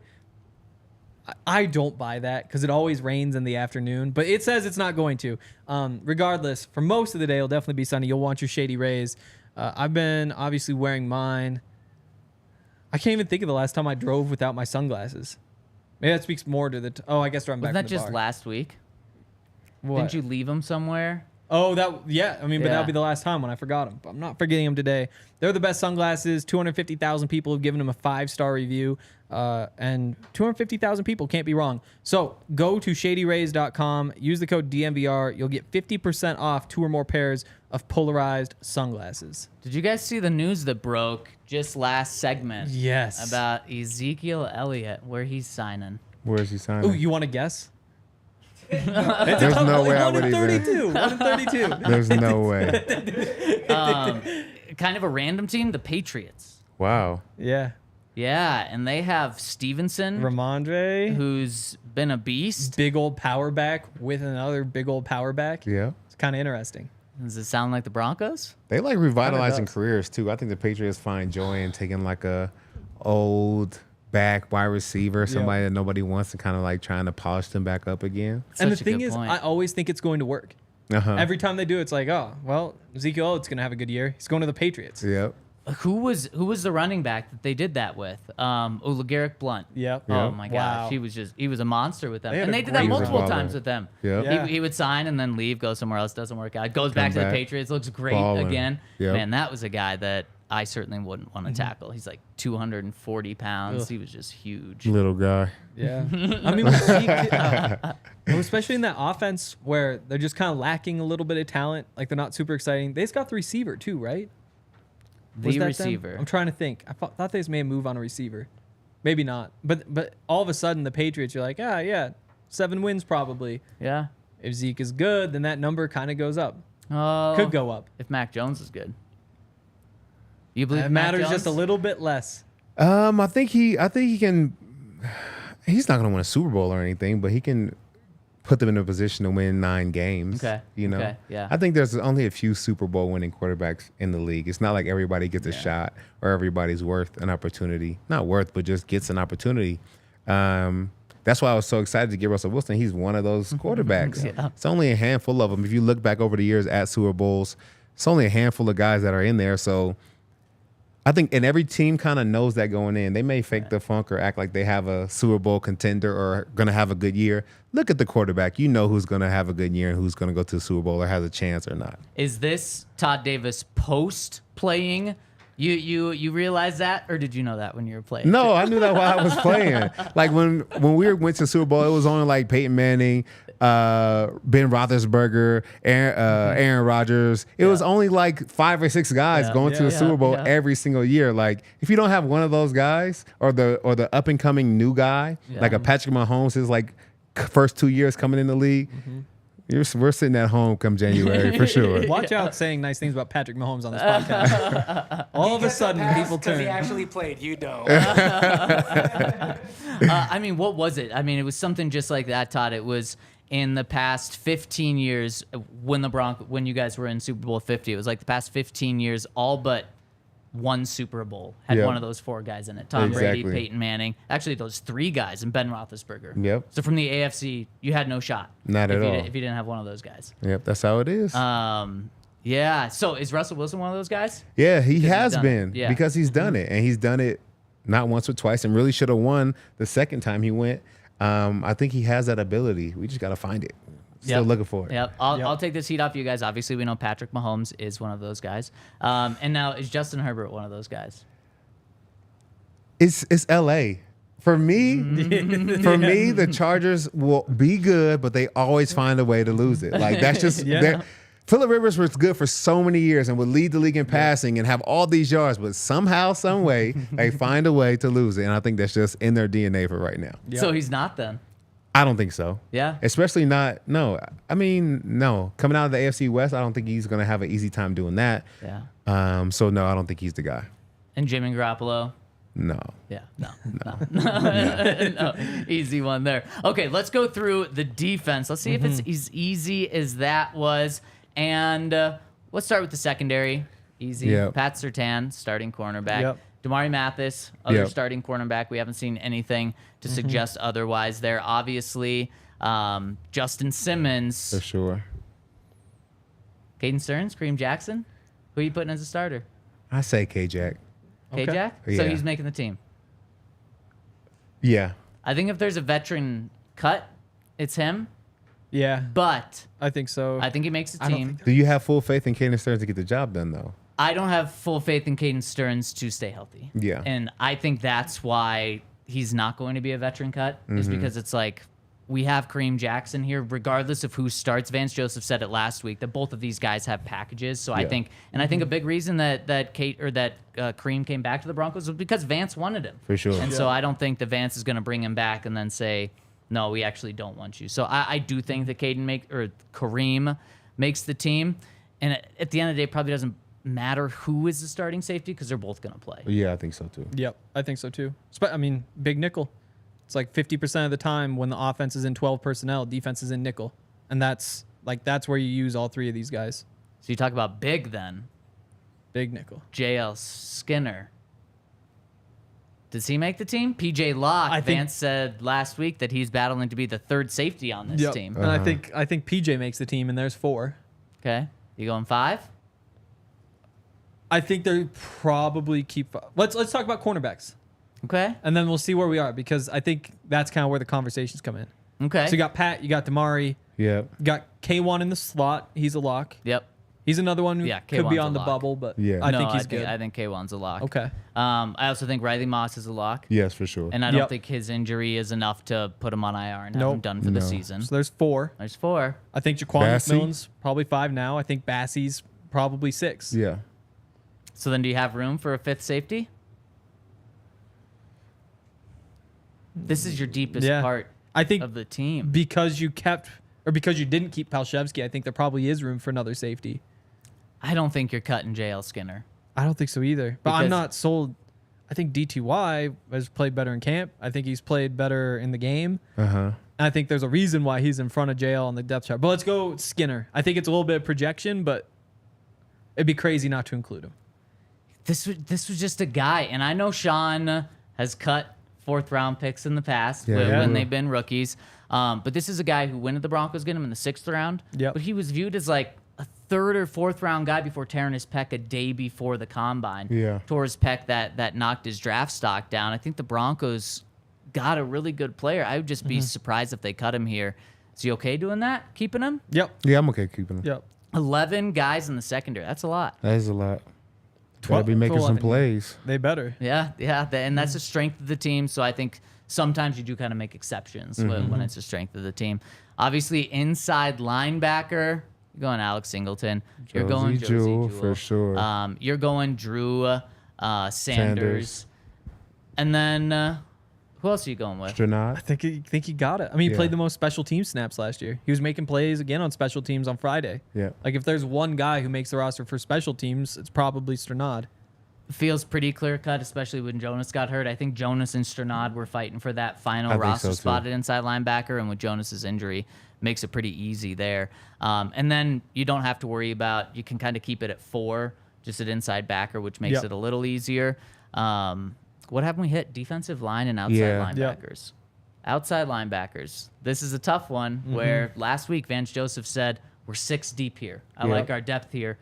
I don't buy that because it always rains in the afternoon, but it says it's not going to. Regardless, for most of the day, it'll definitely be sunny. You'll want your Shady Rays. I've been obviously wearing mine. I can't even think of the last time I drove without my sunglasses. Maybe that speaks more to the. I guess I'm back. Wasn't that from the just bar. last week? What? Didn't you leave them somewhere? Oh, yeah. I mean, but Yeah. that'll be the last time when I forgot them. But I'm not forgetting them today. They're the best sunglasses. 250,000 people have given them a 5-star review. And 250,000 people can't be wrong. So go to shadyrays.com. Use the code DNVR. You'll get 50% off 2 or more pairs of polarized sunglasses. Did you guys see the news that broke just last segment? Yes. About Ezekiel Elliott, where he's signing? Where is he signing? Oh, you want to guess? There's no way I 1 would in even. 32. 1 in 32. There's no way. Kind of a random team, the Patriots. Wow. Yeah. Yeah, and they have Stevenson, Ramondre, who's been a beast. big old power back with another big old power back. Yeah. It's kind of interesting. Does it sound like the Broncos? They like revitalizing does. careers too. I think the Patriots find joy in taking like a old back wide receiver, somebody that nobody wants, and kind of like trying to polish them back up again. And the Such a thing good is, point. I always think it's going to work. Uh-huh. Every time they do, it's like, oh, well, Ezekiel Elliott's going to have a good year. He's going to the Patriots. Yep. Who was the running back that they did that with? LeGarrette Blunt. Yep. Oh Yep. my Wow. gosh, he was a monster with them, They had and a they did that great multiple run. times with them. Yep. Yeah. He would sign and then leave, go somewhere else, doesn't work out, goes back to back. the Patriots, looks great Ballin'. again. Yep. Man, that was a guy that I certainly wouldn't want to tackle. He's like 240 pounds. Ugh. He was just huge. Little guy. Yeah. I mean, with Zeke, especially in that offense where they're just kind of lacking a little bit of talent, like they're not super exciting. They just got the receiver too, right? Was The that them? receiver. I'm trying to think. I thought they just may have moved on a receiver. Maybe not. But all of a sudden, the Patriots, you're like, yeah, 7 wins probably. Yeah. If Zeke is good, then that number kind of goes up. Oh, Could go up. if Mac Jones is good. You believe It Mac matters Jones? just a little bit less. I think he can. He's not going to win a Super Bowl or anything, but he can put them in a position to win 9 games. Okay. You know. Okay, yeah. I think there's only a few Super Bowl winning quarterbacks in the league. It's not like everybody gets a shot or everybody's worth an opportunity. Not worth, but just gets an opportunity. That's why I was so excited to get Russell Wilson. He's one of those quarterbacks. Yeah. It's only a handful of them. If you look back over the years at Super Bowls, it's only a handful of guys that are in there. So I think, and every team kind of knows that going in. They may fake the funk or act like they have a Super Bowl contender or going to have a good year. Look at the quarterback. You know who's going to have a good year and who's going to go to the Super Bowl or has a chance or not. Is this Todd Davis post playing? You realize that, or did you know that when you were playing? No, I knew that while I was playing. Like when we went to the Super Bowl, it was only like Peyton Manning, Ben Roethlisberger, Aaron Rodgers. It was only like 5 or 6 guys going to the Super Bowl every single year. Like if you don't have one of those guys or the up and coming new guy, like a Patrick Mahomes, his like first 2 years coming in the league. We're sitting at home come January for sure. Watch out saying nice things about Patrick Mahomes on this podcast. All of a sudden, people Because he turn. actually played, you don't. I mean, what was it? I mean, it was something just like that, Todd. It was in the past 15 years when you guys were in Super Bowl 50. It was like the past 15 years, all but one Super Bowl had one of those 4 guys in it. Tom Brady, Peyton Manning. Actually, those 3 guys and Ben Roethlisberger. Yep. So from the AFC, you had no shot. Not at all. If you didn't have one of those guys. Yep, that's how it is. Yeah. So is Russell Wilson one of those guys? Yeah, he has done been it. Yeah. because he's done it, and he's done it not once or twice, and really should have won the second time he went. I think he has that ability. We just got to find it. Still looking for it. Yep. I'll take this heat off you guys. Obviously, we know Patrick Mahomes is one of those guys. And now, is Justin Herbert one of those guys? It's L.A. For me, the Chargers will be good, but they always find a way to lose it. Like that's just Phillip Rivers was good for so many years and would lead the league in passing and have all these yards, but somehow, some way, they find a way to lose it. And I think that's just in their DNA for right now. Yep. So he's not then. I don't think so. Yeah. Especially not. No. I mean, no. Coming out of the AFC West, I don't think he's going to have an easy time doing that. Yeah. So no, I don't think he's the guy. And Jimmy Garoppolo. No. Yeah, no. Easy one there. Okay, let's go through the defense. Let's see if it's as easy as that was. And let's start with the secondary. Easy. Yep. Pat Surtain, starting cornerback. Yep. Damari Mathis, other Yep. starting cornerback. We haven't seen anything to suggest otherwise there. Obviously, Justin Simmons. For sure. Caden Stearns, Kareem Jackson. Who are you putting as a starter? I say K-Jack. K-Jack? So Yeah. he's making the team. Yeah. I think if there's a veteran cut, it's him. Yeah, But I think so. I think he makes the I don't team. Do you have full faith in Caden Stearns to get the job done, though? I don't have full faith in Caden Stearns to stay healthy. Yeah. And I think that's why he's not going to be a veteran cut, is because it's like we have Kareem Jackson here, regardless of who starts. Vance Joseph said it last week that both of these guys have packages. So I think, and I think a big reason that Kareem came back to the Broncos was because Vance wanted him. For sure. And so I don't think that Vance is going to bring him back and then say, no, we actually don't want you. So I do think that Kareem makes the team. And at the end of the day, it probably doesn't matter who is the starting safety because they're both going to play. Yeah, I think so, too. Yep, I think so too. I mean, big nickel. It's like 50% of the time when the offense is in 12 personnel, defense is in nickel. And that's where you use all 3 of these guys. So you talk about big then. Big nickel. JL Skinner. Does he make the team? PJ Locke. I think- Vance said last week that he's battling to be the third safety on this team. And I think PJ makes the team and there's 4. Okay. You going 5? I think they probably keep. Let's talk about cornerbacks, Okay. and then we'll see where we are because I think that's kind of where the conversations come in. Okay. So you got Pat, you got Damari, Yep. you got K1 in the slot. He's a lock. Yep. He's another one who Yeah, could be K1's on a the lock. bubble, but Yeah. I No, think he's good. I think K1's a lock. Okay. I also think Riley Moss is a lock. Yes, for sure. And I don't Yep. think his injury is enough to put him on IR and have Nope. him done for the No. season. So there's 4. There's 4. I think Jaquan Bassey? McMillan's probably 5 now. I think Bassey's probably 6. Yeah. So then do you have room for a 5th safety? This is your deepest Yeah. part I think of the team. because you didn't keep Palshevsky, I think there probably is room for another safety. I don't think you're cutting JL Skinner. I don't think so either. But I'm Because- not sold. I think DTY has played better in camp. I think he's played better in the game. Uh-huh. And I think there's a reason why he's in front of JL on the depth chart. But let's go Skinner. I think it's a little bit of projection, but it'd be crazy not to include him. This was just a guy, and I know Sean has cut 4th-round picks in the past when they've been rookies. But this is a guy who, when did the Broncos get him in the 6th round? Yep. But he was viewed as like a third or fourth round guy before tearing his pec a day before the combine. Yeah. Tore his pec that knocked his draft stock down. I think the Broncos got a really good player. I would just be surprised if they cut him here. Is he okay doing that? Keeping him? Yep. Yeah, I'm okay keeping him. Yep. 11 guys in the secondary. That's a lot. That is a lot. Gotta 12 be making some 11. plays. They better. Yeah. And that's the strength of the team. So I think sometimes you do kind of make exceptions when it's the strength of the team. Obviously, inside linebacker, you're going Alex Singleton. You're going Josie Jewell for sure. You're going Drew Sanders. And then who else are you going with? I Stranad. think he got it. I mean, he Yeah. played the most special team snaps last year. He was making plays again on special teams on Friday. Yeah. Like if there's one guy who makes the roster for special teams, it's probably Stranad. Feels pretty clear cut, especially when Jonas got hurt. I think Jonas and Stranad were fighting for that final I think roster so, too. spot at inside linebacker, and with Jonas's injury, makes it pretty easy there. And then you don't have to worry about. You can kind of keep it at 4, just at inside backer, which makes Yep. it a little easier. What haven't we hit? Defensive line and outside Yeah. Yep. linebackers. Outside linebackers. This is a tough one. Where last week Vance Joseph said we're 6 deep here. I Yep. like our depth here.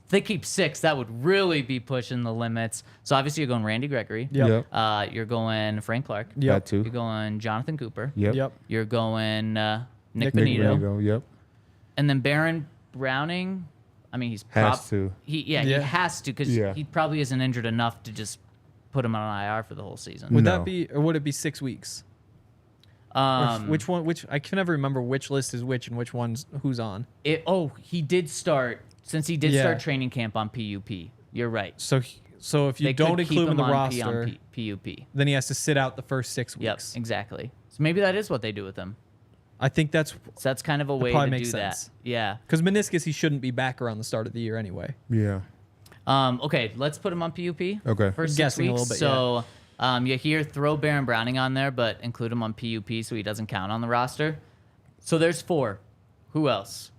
If they keep 6, that would really be pushing the limits. So obviously you're going Randy Gregory. Yep. You're going Frank Clark. Yep. That too. You're going Jonathan Cooper. Yep. Yep. You're going Nick Nick There Benito. you go. Yep. And then Baron Browning. I mean, he's Has to. He Yeah. has to because Yeah. he probably isn't injured enough to just put him on IR for the whole season. Would No. that be, or would it be 6 weeks? Or which one? Which I can never remember which list is which and which one's who's on. He did start since he did Yeah. start training camp on PUP. You're right. So if you They don't could keep include him in the on roster, PUP. then he has to sit out the first 6 Yep, weeks. exactly. So maybe that is what they do with him. I think that's So that's kind of a way probably to makes do sense. that. Yeah. because meniscus he shouldn't be back around the start of the year anyway. Yeah. Okay, let's put him on PUP. Okay. For 6 Guessing a weeks. little bit, So you hear throw Baron Browning on there, but include him on PUP so he doesn't count on the roster. So there's 4. Who else?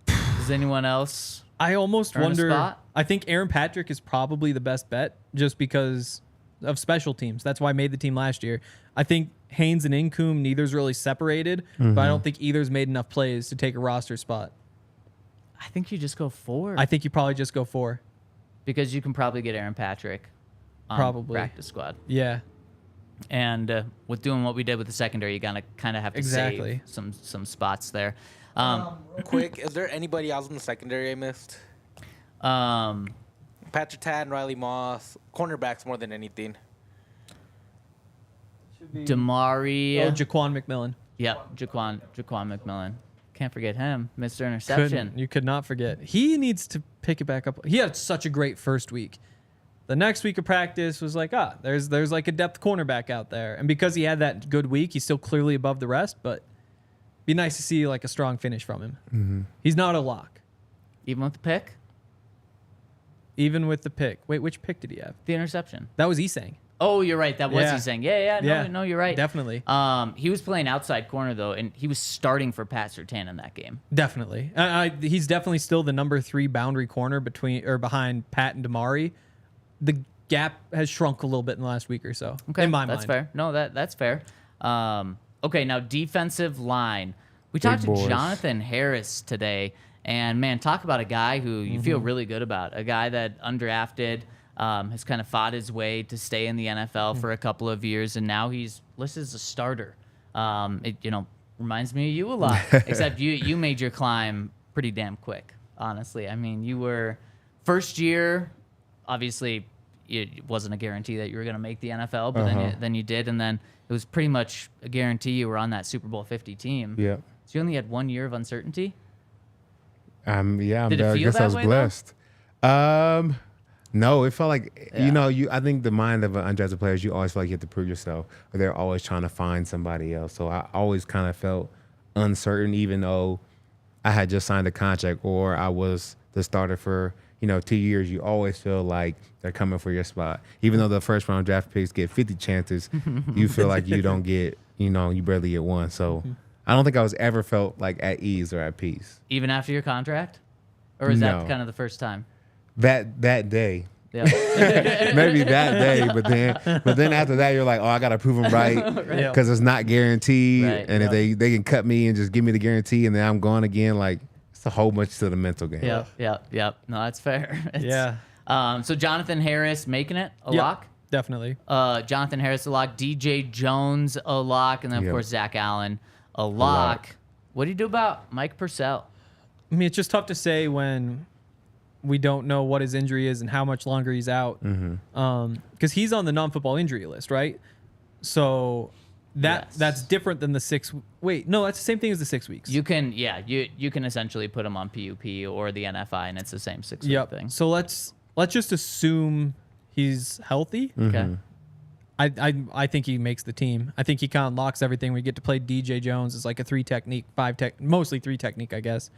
Does anyone else? I almost Earn a wonder. spot? I think Aaron Patrick is probably the best bet just because of special teams. That's why I made the team last year. I think Haynes and Incoom, neither's really separated, but I don't think either's made enough plays to take a roster spot. I think you just go 4 I think you probably just go 4. because you can probably get Aaron Patrick on Probably. practice squad. Yeah. And with doing what we did with the secondary, you gotta kind of have to Exactly. save some spots there. Real quick, is there anybody else in the secondary I missed? Pat Surtain, Riley Moss, cornerbacks more than anything. Damari. Oh, Jaquan McMillan. Yep, Jaquan McMillan. Can't forget him. Mr. Interception. You could not forget. He needs to pick it back up. He had such a great first week. The next week of practice was like, there's like a depth cornerback out there. And because he had that good week, he's still clearly above the rest, but be nice to see like a strong finish from him. Mm-hmm. He's not a lock. Even with the pick? Even with the pick. Wait, which pick did he have? The interception. That was Esang. Oh, you're right. That was Yeah. he saying. Yeah. No, you're right. Definitely. He was playing outside corner, though, and he was starting for Pat Surtain in that game. Definitely. He's definitely still the number 3 boundary corner behind Pat and Damari. The gap has shrunk a little bit in the last week or so. Okay, in my that's mind. fair. No, that's fair. Okay, now defensive line. We talked to boys. Jonathan Harris today, and man, talk about a guy who you feel really good about. A guy that undrafted, has kind of fought his way to stay in the NFL for a couple of years, and now he's listed as a starter. It reminds me of you a lot, except you made your climb pretty damn quick. Honestly, I mean, you were first year. Obviously, it wasn't a guarantee that you were going to make the NFL, but then you did, and then it was pretty much a guarantee you were on that Super Bowl 50 team. Yeah. So you only had 1 year of uncertainty. Yeah. Did it I feel guess that I was way, though? blessed. No, it felt like I think the mind of an undrafted player is you always feel like you have to prove yourself, or they're always trying to find somebody else. So I always kind of felt uncertain, even though I had just signed a contract or I was the starter for 2 years. You always feel like they're coming for your spot, even though the first round draft picks get 50 chances. You feel like you don't get, you barely get one. So I don't think I was ever felt like at ease or at peace. Even after your contract? Or is that No. kind of the first time? That day. Yeah. Maybe that day, but then after that, you're like, oh, I gotta prove them right Yeah. because it's not guaranteed, Right, and if they can cut me and just give me the guarantee, and then I'm gone again, like It's a whole bunch to the mental game. Yep. No, that's fair. Yeah. So Jonathan Harris making it a Yep, lock. definitely. Jonathan Harris a lock. DJ Jones a lock, and then of Yep. course Zach Allen a lock. What do you do about Mike Purcell? I mean, it's just tough to say when we don't know what his injury is and how much longer he's out. Because he's on the non-football injury list, right? So Yes. that's different than the 6. Wait, no, that's the same thing as the 6 weeks. You can you can essentially put him on PUP or the NFI, and it's the same 6 week Yep. thing. So let's just assume he's healthy. Okay. I think he makes the team. I think he kind of locks everything. We get to play DJ Jones as like a 3 technique, 5 tech, mostly 3 technique, I guess.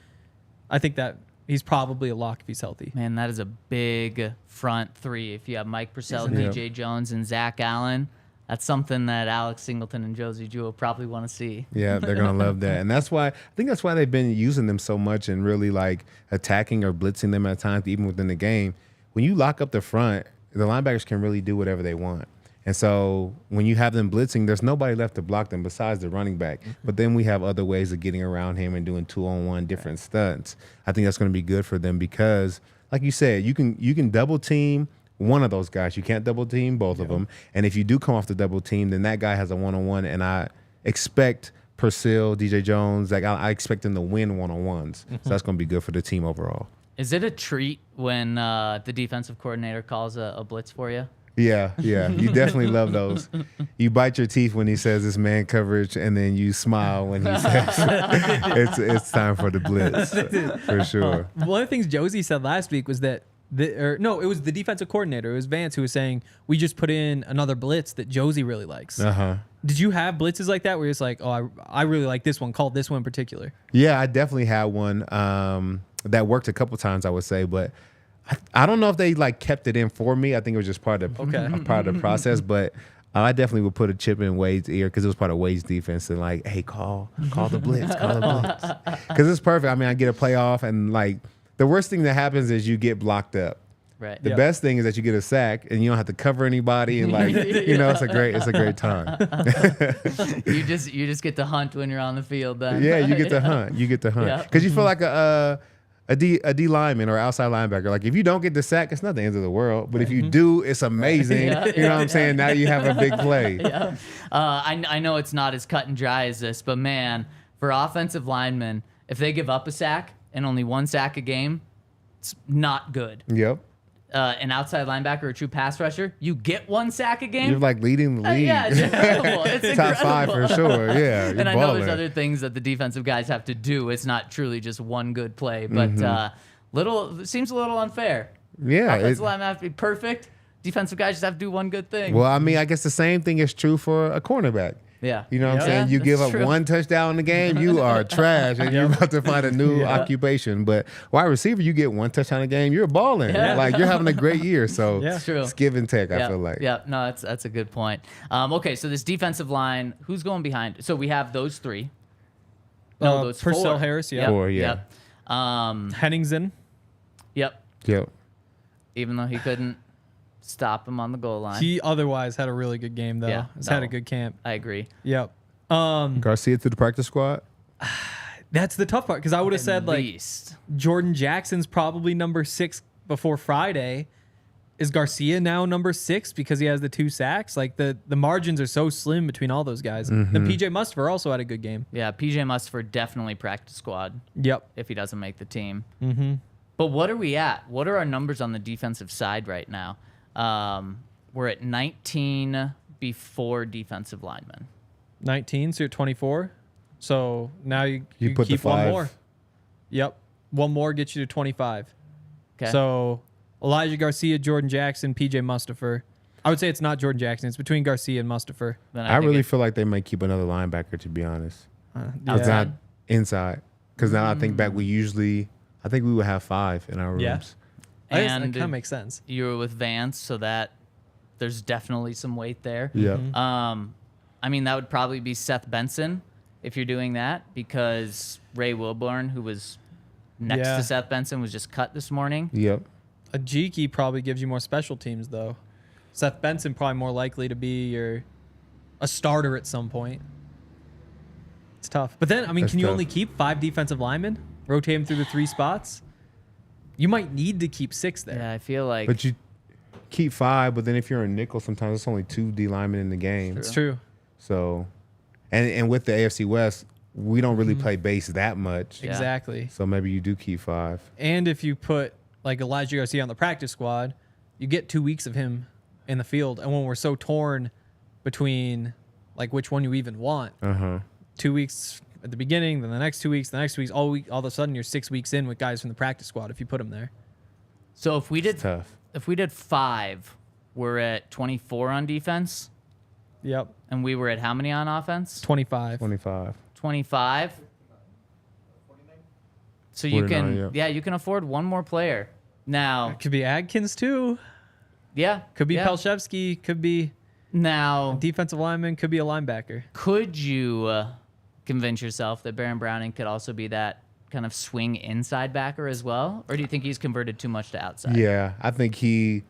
I think that he's probably a lock if he's healthy. Man, that is a big front 3. If you have Mike Purcell, Isn't it? DJ Jones, and Zach Allen, that's something that Alex Singleton and Josie Jewell probably want to see. Yeah, they're gonna love that, and that's why I think that's why they've been using them so much and really like attacking or blitzing them at times, even within the game. When you lock up the front, the linebackers can really do whatever they want. And so when you have them blitzing, there's nobody left to block them besides the running back. But then we have other ways of getting around him and doing 2-on-1 different stunts. I think that's going to be good for them because, like you said, you can double team one of those guys. You can't double team both of them. And if you do come off the double team, then that guy has a 1-on-1. And I expect Purcell, DJ Jones, like I expect them to win 1-on-1s. So that's going to be good for the team overall. Is it a treat when the defensive coordinator calls a blitz for you? Yeah. You definitely love those. You bite your teeth when he says it's man coverage, and then you smile when he says it's time for the blitz, for sure. One of the things Josie said last week was that it was the defensive coordinator. It was Vance who was saying we just put in another blitz that Josie really likes. Did you have blitzes like that where it's like, oh, I really like this one, called this one in particular? Yeah, I definitely had one that worked a couple times, I would say, but I don't know if they like kept it in for me. I think it was just part of part of the process, but I definitely would put a chip in Wade's ear because it was part of Wade's defense and like, hey, call the blitz, because it's perfect. I mean, I get a playoff, and like the worst thing that happens is you get blocked up. Right. The best thing is that you get a sack and you don't have to cover anybody, and like it's a great time. You just get to hunt when you're on the field. Then Yeah, you get to hunt. You get to hunt Yeah. because you feel like a D lineman or outside linebacker. Like if you don't get the sack, it's not the end of the world. But if you do, it's amazing. Yeah, you know what I'm saying? Now you have a big play. Yeah. I know it's not as cut and dry as this, but man, for offensive linemen, if they give up a sack and only 1 sack a game, it's not good. Yep. An outside linebacker or a true pass rusher, you get 1 sack a game. You're like leading the league. Yeah, it's incredible. It's Top incredible. 5 for sure. Yeah. And I know there's other things that the defensive guys have to do. It's not truly just one good play, but seems a little unfair. Yeah. Offensive linemen have to be perfect. Defensive guys just have to do one good thing. Well, I mean, I guess the same thing is true for a cornerback. Yeah. You know what I'm saying? Yeah, You give that's up true. 1 touchdown in the game, you are trash, and you're about to find a new occupation. But wide receiver, you get 1 touchdown a game, you're balling. Yeah. Like you're having a great year. So Yeah. It's true. it's give and take, I feel like. Yeah, no, that's a good point. Okay, so this defensive line, who's going behind? So we have those 3. No, those 4. Purcell, Harris, yeah. 4, yeah. Yep. Henningsen. Yep. Yep. Even though he couldn't stop him on the goal line. He otherwise had a really good game, though. Yeah, He's had no. a good camp. I agree. Yep. Garcia to the practice squad. That's the tough part because I would have said like Least. Jordan Jackson's probably number 6 before Friday. Is Garcia now number 6 because he has the 2 sacks? Like the margins are so slim between all those guys. Then PJ Mustipher also had a good game. Yeah, PJ Mustipher definitely practice squad Yep. if he doesn't make the team. Mm-hmm. But what are we at? What are our numbers on the defensive side right now? We're at 19 before defensive linemen. 19, so you're 24. So now you put the keep 1 5. more. Yep. 1 more gets you to 25. Okay. So Elijah Garcia, Jordan Jackson, PJ Mustipher. I would say it's not Jordan Jackson. It's between Garcia and Mustipher. Then I think really feel like they might keep another linebacker, to be honest. It's Yeah. not inside. Because now I think back, I think we would have 5 in our rooms. Yeah. That And kind of makes sense. you were with Vance, so that there's definitely some weight there. Yeah. I mean, that would probably be Seth Benson if you're doing that because Ray Wilborn, who was next Yeah. to Seth Benson, was just cut this morning. Yep. A Ajiki probably gives you more special teams, though. Seth Benson probably more likely to be a starter at some point. It's tough. But then, I mean, That's can you tough. only keep 5 defensive linemen? rotate him through the 3 spots. You might need to keep 6 there. Yeah, I feel like. But you keep 5, but then if you're a nickel, sometimes it's only 2 D linemen in the game. It's true. So, and with the AFC West, we don't really play base that much. Yeah. Exactly. So maybe you do keep 5. And if you put like Elijah Garcia on the practice squad, you get 2 weeks of him in the field. And when we're so torn between like which one you even want, 2 weeks at the beginning, then the next 2 weeks, all of a sudden you're 6 weeks in with guys from the practice squad if you put them there. So if we did Tough. 5, we're at 24 on defense, Yep. and we were at how many on offense? 25. 25. 25. So you 49, can, you can afford one more player. Now, Could be Adkins too. yeah. Could be yeah. Palshevsky. Could be Now, defensive lineman. Could be a linebacker. could you convince yourself that Baron Browning could also be that kind of swing inside backer as well? Or do you think he's converted too much to outside? Yeah, I think he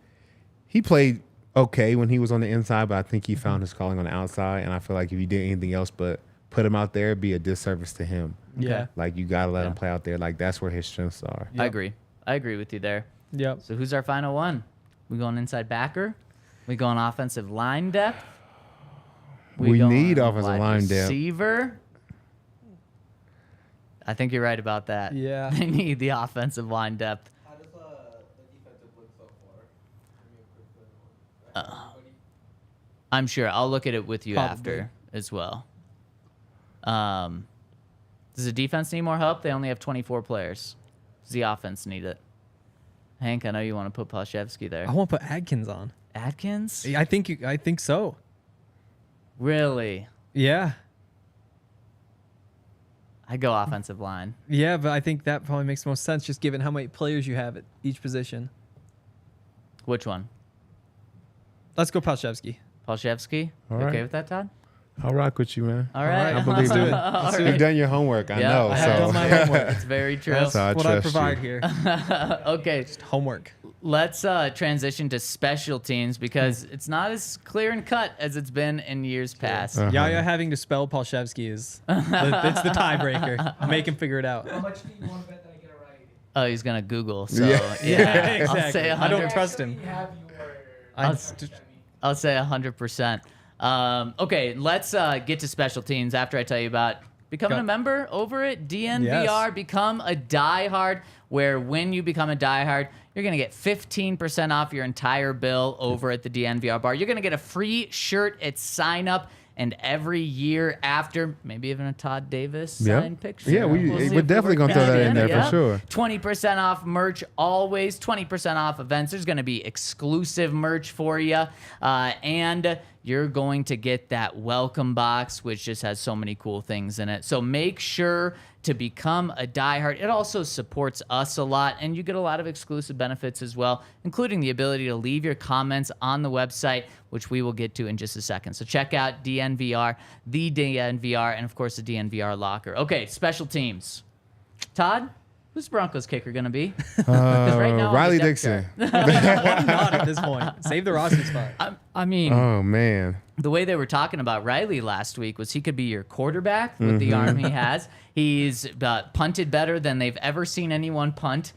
played okay when he was on the inside, but I think he found his calling on the outside. And I feel like if you did anything else but put him out there, it'd be a disservice to him. Yeah. Like, you got to let him play out there. Like, that's where his strengths are. I agree. I agree with you there. Yep. So who's our final one? We going inside backer? We going offensive line depth? We going need offensive wide line depth. receiver? I think you're right about that. Yeah. They need the offensive line depth. How does the defensive look so far? Give me a quick look. I'm sure. I'll look at it with you Probably. after as well. Does the defense need more help? They only have 24 players. Does the offense need it? Hank, I know you want to put Palshevsky there. I want to put Adkins on. Adkins? I think so. Really? Yeah. I go offensive line. Yeah, but I think that probably makes the most sense just given how many players you have at each position. Which one? Let's go Palshevsky. Palshevsky? All You right. okay with that, Todd? I'll rock with you, man. All right. right, I believe let's do you. it. Let's do You've it. done your homework, I Yeah, know. I So have done my homework. It's very true. That's So I what I trust provide you. here. Okay, Homework. let's transition to special teams because it's not as clear and cut as it's been in years past. Yaya having to spell Palshevsky is it's the tiebreaker. Make him figure it out. How much do you want to bet that I get it right? Oh, he's gonna Google. So Yeah. yeah, Exactly. I'll say I don't 100. trust him. You have your. I'll say 100%. Okay, let's get to special teams after I tell you about becoming Go. a member over at DNVR. Yes. Become a diehard, where when you become a diehard, you're going to get 15% off your entire bill over at the DNVR Bar. You're going to get a free shirt at sign up. And every year after, maybe even a Todd Davis Yeah. signed picture. Yeah, We'll see we're if we definitely work gonna throw that in, in there yeah. for sure. 20% off merch always, 20% off events. There's going to be exclusive merch for you. And you're going to get that welcome box, which just has so many cool things in it. So make sure to become a diehard. It also supports us a lot, and you get a lot of exclusive benefits as well, including the ability to leave your comments on the website, which we will get to in just a second. So check out DNVR, the DNVR, and of course the DNVR locker. Okay, special teams. Todd, who's Broncos kicker going to be? 'Cause right now on the Riley depth Dixon. chart- Why not at this point? Save the roster spot. I mean, Oh, man. the way they were talking about Riley last week was he could be your quarterback with the arm he has. He's punted better than they've ever seen anyone punt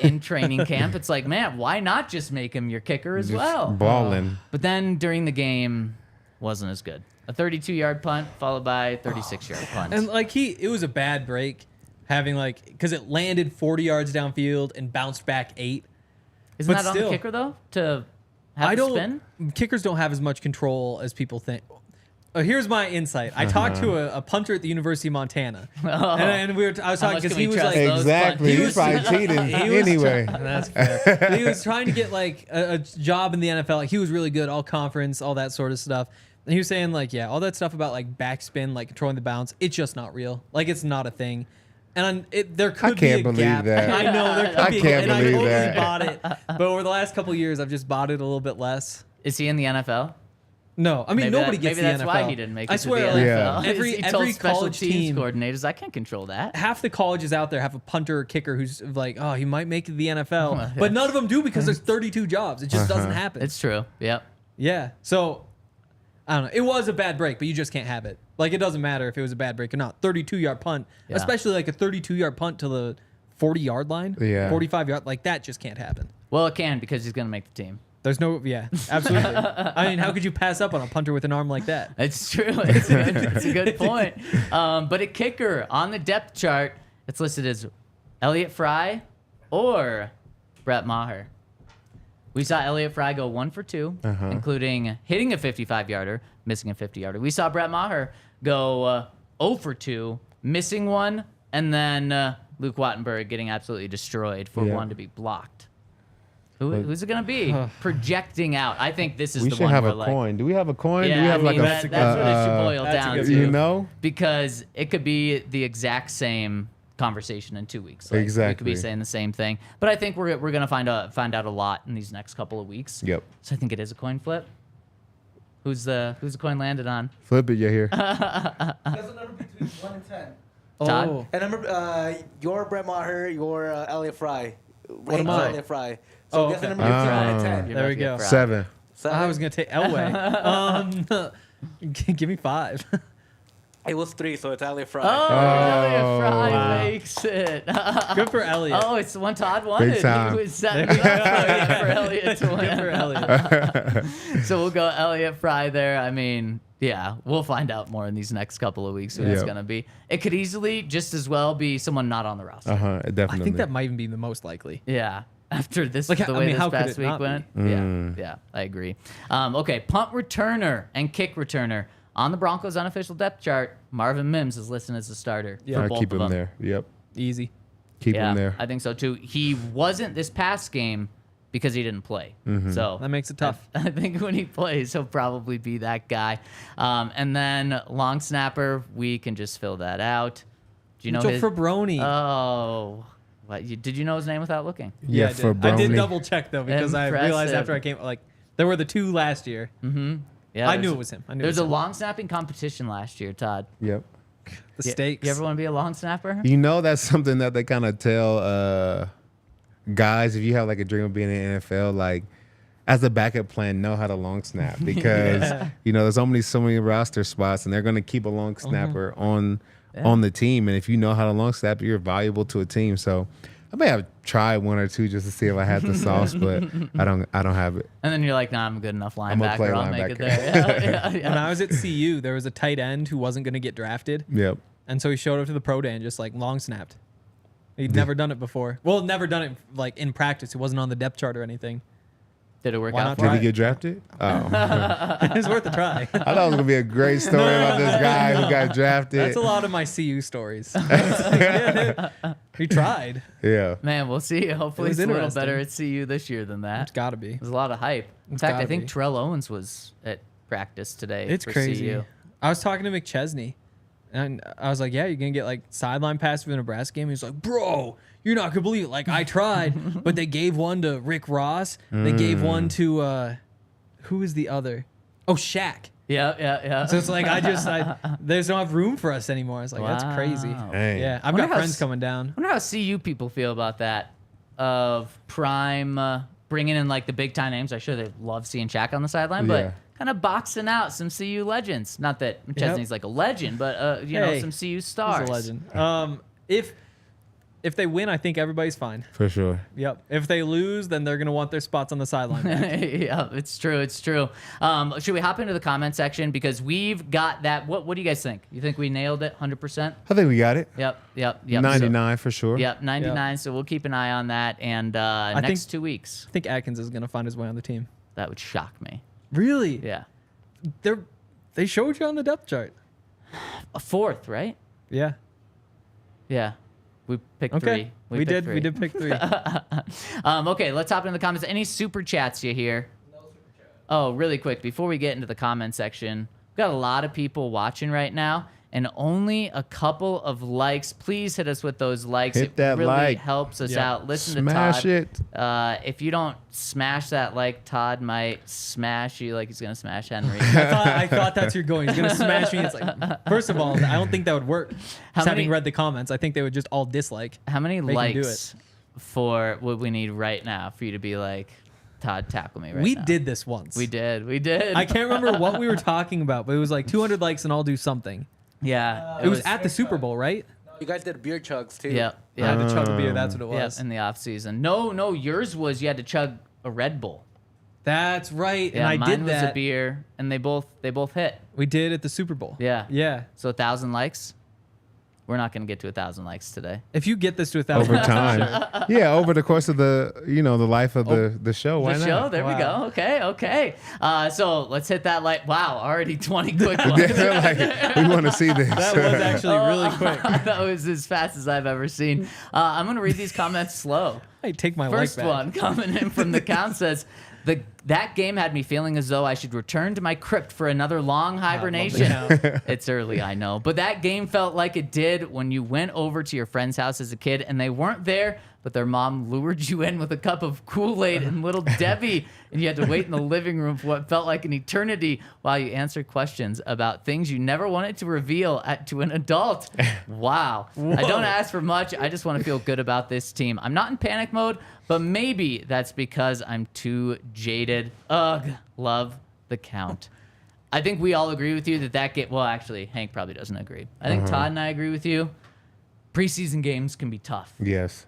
in training camp. It's like, man, why not just make him your kicker as well? Balling. But then during the game, wasn't as good. A 32-yard punt followed by a 36-yard punt. And like it was a bad break, having because it landed 40 yards downfield and bounced back 8. Isn't but that on still, the kicker though to have I the don't. spin? Kickers don't have as much control as people think. Here's my insight. I talked to a punter at the University of Montana, and I was How talking much because can he we was trust like, those Exactly. punts? He's probably cheating He was anyway. That's fair. But he was trying to get a job in the NFL. Like, he was really good, all conference, all that sort of stuff. And he was saying all that stuff about backspin, controlling the bounce. It's just not real. It's not a thing. And there could be a can't believe gap. that. I know there could I be. can't And I believe totally that. bought it. But over the last couple of years, I've just bought it a little bit less. Is he in the NFL? No, I mean nobody gets maybe the that's NFL. why he didn't make it I to swear, the NFL. Yeah. every He told special college teams team, coordinators, I can't control that. half the colleges out there have a punter or kicker who's he might make it to the NFL, but none of them do because there's 32 jobs. It just doesn't happen. It's true. Yep. Yeah. So I don't know. It was a bad break, but you just can't have it. Like, it doesn't matter if it was a bad break or not. 32-yard punt, Yeah. especially like a 32-yard punt to the 40-yard line, Yeah. 45-yard, like that just can't happen. Well, it can because he's going to make the team. There's no, yeah, absolutely. I mean, how could you pass up on a punter with an arm like that? It's true. It's a good point. But a kicker on the depth chart, it's listed as Elliott Fry or Brett Maher. We saw Elliott Fry go 1 for 2, including hitting a 55-yarder, missing a 50-yarder. We saw Brett Maher go 0 for 2, missing one, and then Luke Wattenberg getting absolutely destroyed for one to be blocked. Who's it going to be? Projecting out. I think this is We the should one have where, a like, coin. Do we have a coin? Yeah, Do we have I mean, like that's what it should boil that's a down good to. you know? Because it could be the exact same conversation in 2 weeks. Like, we could Exactly. be saying the same thing. But I think we're going to find out a lot in these next couple of weeks. Yep. So I think it is a coin flip. Who's the coin landed on? Flip it, you here. There's a number between 1 and 10. Todd? Oh, And remember, your Brett Maher, your Elliott Fry. What am I? Elliott Fry. So Oh, guess the okay. number between 1 and 10. You're There we about to get go. fried. 7. I was going to take Elway. Give me 5. It was 3, so it's Elliott Fry. Oh, Elliott Fry wow. makes it. Good for Elliott. Oh, it's the one Todd wanted. Big time. He was setting me up for Elliott to win. Good for Elliott. So we'll go Elliott Fry there. I mean, yeah, we'll find out more in these next couple of weeks who it's Yep. going to be. It could easily just as well be someone not on the roster. Definitely. I think that might even be the most likely. Yeah. After this, Like, the I way mean, this how could past it week not be? went. Yeah, I agree. Okay, punt returner and kick returner. On the Broncos' unofficial depth chart, Marvin Mims is listed as the starter Yeah. for I both keep of him them. there. Yep. Easy. Keep Yeah, him there. I think so too. He wasn't this past game because he didn't play. So That makes it tough. I think when he plays, he'll probably be that guy. And then long snapper, we can just fill that out. Do you know Mitchell his? Fabroni. Oh, what, did you know his name without looking? Yeah, I for did. I did Brownie. double check though because I realized Impressive. after I came, like, there were the 2 last year. Yeah, I knew it was him. I knew There's it a was him. long snapping competition last year, Todd. Yep. The stakes. You ever want to be a long snapper? You know, that's something that they kind of tell guys, if you have like a dream of being in the NFL, like as a backup plan, know how to long snap because you know there's only so many roster spots, and they're going to keep a long snapper on the team. And if you know how to long snap, you're valuable to a team. So I may have tried 1 or 2 just to see if I had the sauce, but I don't have it. And then you're like, nah, I'm a good enough I'm gonna play linebacker. I'll make it linebacker. there. When I was at CU, there was a tight end who wasn't going to get drafted. Yep. And so he showed up to the pro day and just like long snapped. He'd never done it before. Well, never done it like in practice. It wasn't on the depth chart or anything. Did it work Why out not for Did you? he get drafted? Oh, I It's worth a try. thought it was gonna be a great story about this guy who got drafted. That's a lot of my CU stories. He tried. Yeah. Man, we'll see. Hopefully was it's a little interesting. better at CU this year than that. It's got to be. There's a lot of hype. In fact, I gotta think be. Terrell Owens was at practice today. It's for crazy. CU. I was talking to McChesney, and I was like, "Yeah, you're gonna get like sideline pass for the Nebraska game." He's like, "Bro, you're not gonna believe it. Like I tried, but they gave one to Rick Ross. They gave one to who is the other? Oh, Shaq. Yeah. So it's like there's don't have room for us anymore. I was like, that's crazy. Wow. Dang. Yeah, I've Wonder got how friends coming down. I wonder how CU people feel about that. Of Prime bringing in like the big time names. I'm sure they love seeing Shaq on the sideline, Yeah. but kind of boxing out some CU legends. Not that McChesney's like a legend, but you know, Hey, some CU stars. He's a legend. If they win, I think everybody's fine. For sure. Yep. If they lose, then they're gonna want their spots on the sideline. Yeah, it's true. It's true. Should we hop into the comment section because we've got that? What do you guys think? You think we nailed it 100%? I think we got it. Yep. 99 for sure. Yep, 99. So we'll keep an eye on that. And think- next 2 weeks, I think Atkins is gonna find his way on the team. that would shock me. Really? Yeah, They showed you on the depth chart. a 4th, right? Yeah. Yeah, we picked Okay. 3. We picked did. We did pick 3. Okay, let's hop into the comments. Any super chats you hear? Oh, really quick before we get into the comment section, we've got a lot of people watching right now, and only a couple of likes. Please hit us with those likes. Hit it that really like. helps us Yeah. out. Listen Smash to Todd. it. If you don't smash that like, Todd might smash you like he's gonna smash Henry. I thought that's where you're going. He's gonna smash me. It's like, first of all, I don't think that would work. Just having many- read the comments, I think they would just all dislike. How many They can do likes for what we need right now for you to be like, Todd tackle me right We now. did this once. We did. I can't remember what we were talking about, but it was like 200 likes and I'll do something. Yeah. It was at the Super Bowl, right? You guys did beer chugs too. Yeah. I had Yeah. to chug a beer. That's what it Yeah. was. In the off season. No. Yours was you had to chug a Red Bull. That's right. Yeah. And I mine did was that. a beer, and they both hit. We did at the Super Bowl. Yeah. Yeah. So 1,000 likes. We're not gonna get to 1,000 likes today. If you get this to 1,000 over time. Yeah, over the course of the life of the show. Why The not? show. There we Wow. go. Okay. So let's hit that like. Wow, already 20 quick ones. Like, we want to see this. That was actually really quick. That was as fast as I've ever seen. I'm gonna read these comments slow. I take my First like back. one coming in from the count says, that game had me feeling as though I should return to my crypt for another long hibernation. It's early, I know. But that game felt like it did when you went over to your friend's house as a kid and they weren't there, but their mom lured you in with a cup of Kool-Aid and Little Debbie, and you had to wait in the living room for what felt like an eternity while you answered questions about things you never wanted to reveal to an adult. Wow. I don't ask for much. I just want to feel good about this team. I'm not in panic mode, but maybe that's because I'm too jaded. Ugh, love the count. I think we all agree with you that game. Well, actually, Hank probably doesn't agree. I think Todd and I agree with you. Preseason games can be tough. Yes.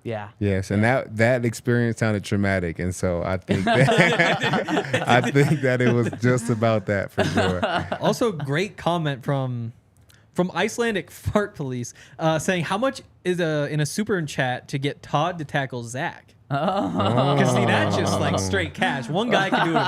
Yeah. Yes, and that experience sounded traumatic, and so I think that I think that it was just about that for sure. Also, great comment from Icelandic Fart Police saying, how much is in a super chat to get Todd to tackle Zach? Because see, that's just like straight cash. One guy can do it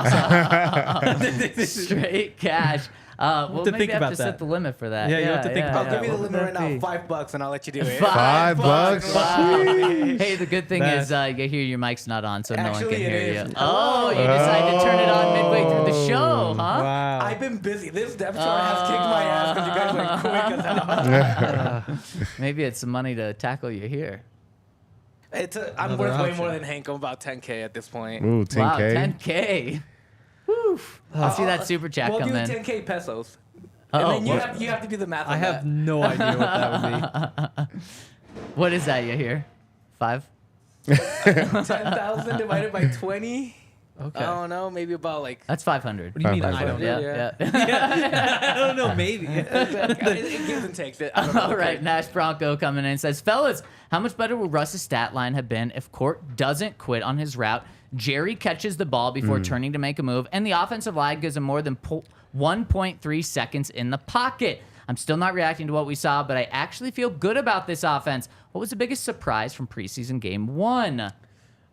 himself. Straight cash. Well, to maybe think I have about to set that. the limit for that. Yeah, you have to think about I'll give you the What would limit right that now, be? $5, and I'll let you do it. $5? Wow. Hey, the good thing That- is you hear your mic's not on, so no one Actually, can it hear is. you. Oh, you decided to turn it on midway through the show, huh? Wow. I've been busy. This depth chart has kicked my ass because you guys went quick as hell. Maybe it's some money to tackle you here. I'm Another worth way option. more than Hank. I'm about 10K at this point. Ooh, 10K. Wow, 10K. Woo. Let's see that super chat We'll come do in. 10K pesos. Oh, And then what- you have to do the math on I have no idea what that would be. What is that you hear? 5? that. 10,000 divided by 20? Okay. I don't know. Maybe about like... That's 500. What do you mean? I 500. don't know. Yeah. I don't know. Maybe. it gives and takes. I don't know. All right, Nash Bronco coming in says, fellas, how much better would Russ's stat line have been if Court doesn't quit on his route, Jerry catches the ball before turning to make a move, and the offensive line gives him more than 1.3 seconds in the pocket? I'm still not reacting to what we saw, but I actually feel good about this offense. What was the biggest surprise from preseason game 1?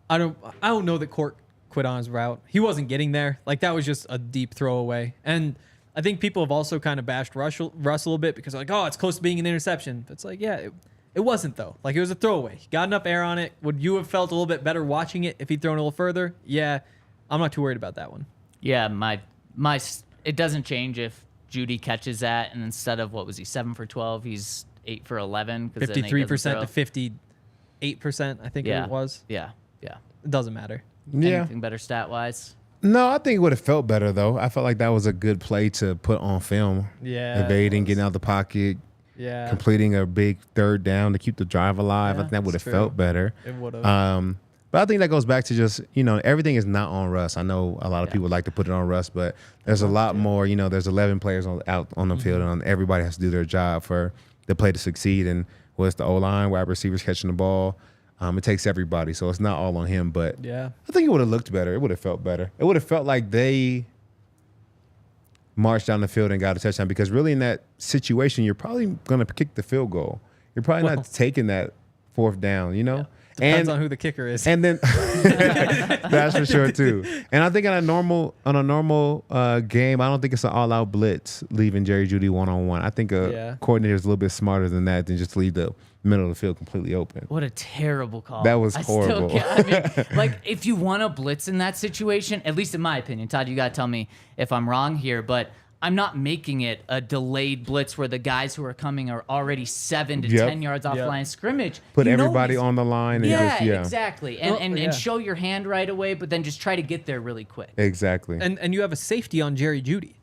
I don't know that Court quit on his route. He wasn't getting there. Like, that was just a deep throwaway. And I think people have also kind of bashed Russ a little bit because they're like, oh, it's close to being an interception. But it's like, yeah, it wasn't, though. Like, it was a throwaway. He got enough air on it. Would you have felt a little bit better watching it if he'd thrown a little further? Yeah, I'm not too worried about that one. Yeah, it doesn't change if Jeudy catches that, and instead of, what was he, 7 for 12, he's 8 for 11. 53% to 58%, I think Yeah. it was. Yeah. It doesn't matter. Yeah. Anything better stat-wise? No, I think it would have felt better though. I felt like that was a good play to put on film. Yeah. Evading, getting out the pocket, Yeah. completing a big third down to keep the drive alive. Yeah, I think that would have it's true. felt better. It would have. But I think that goes back to just, everything is not on Russ. I know a lot of people like to put it on Russ, but there's a lot more, there's 11 players out on the field, and everybody has to do their job for the play to succeed. And what's the O-line, wide receivers catching the ball. It takes everybody, so it's not all on him. But Yeah. I think it would have looked better. It would have felt better. It would have felt like they marched down the field and got a touchdown, because really in that situation, you're probably going to kick the field goal. You're probably not taking that fourth down, Depends on who the kicker is. And then that's for sure too. And I think on a normal game, I don't think it's an all-out blitz leaving Jerry Jeudy one-on-one. I think a coordinator is a little bit smarter than that, than just leave the middle of the field completely open. What a terrible call. That was I still horrible. can't- like, if you want to blitz in that situation, at least in my opinion, Todd, you got to tell me if I'm wrong here, but I'm not making it a delayed blitz where the guys who are coming are already 7 to 10 yards off line of scrimmage. Put You know everybody he's- on the line. And Yeah, just, exactly. Well, And show your hand right away, but then just try to get there really quick. Exactly. And you have a safety on Jerry Jeudy.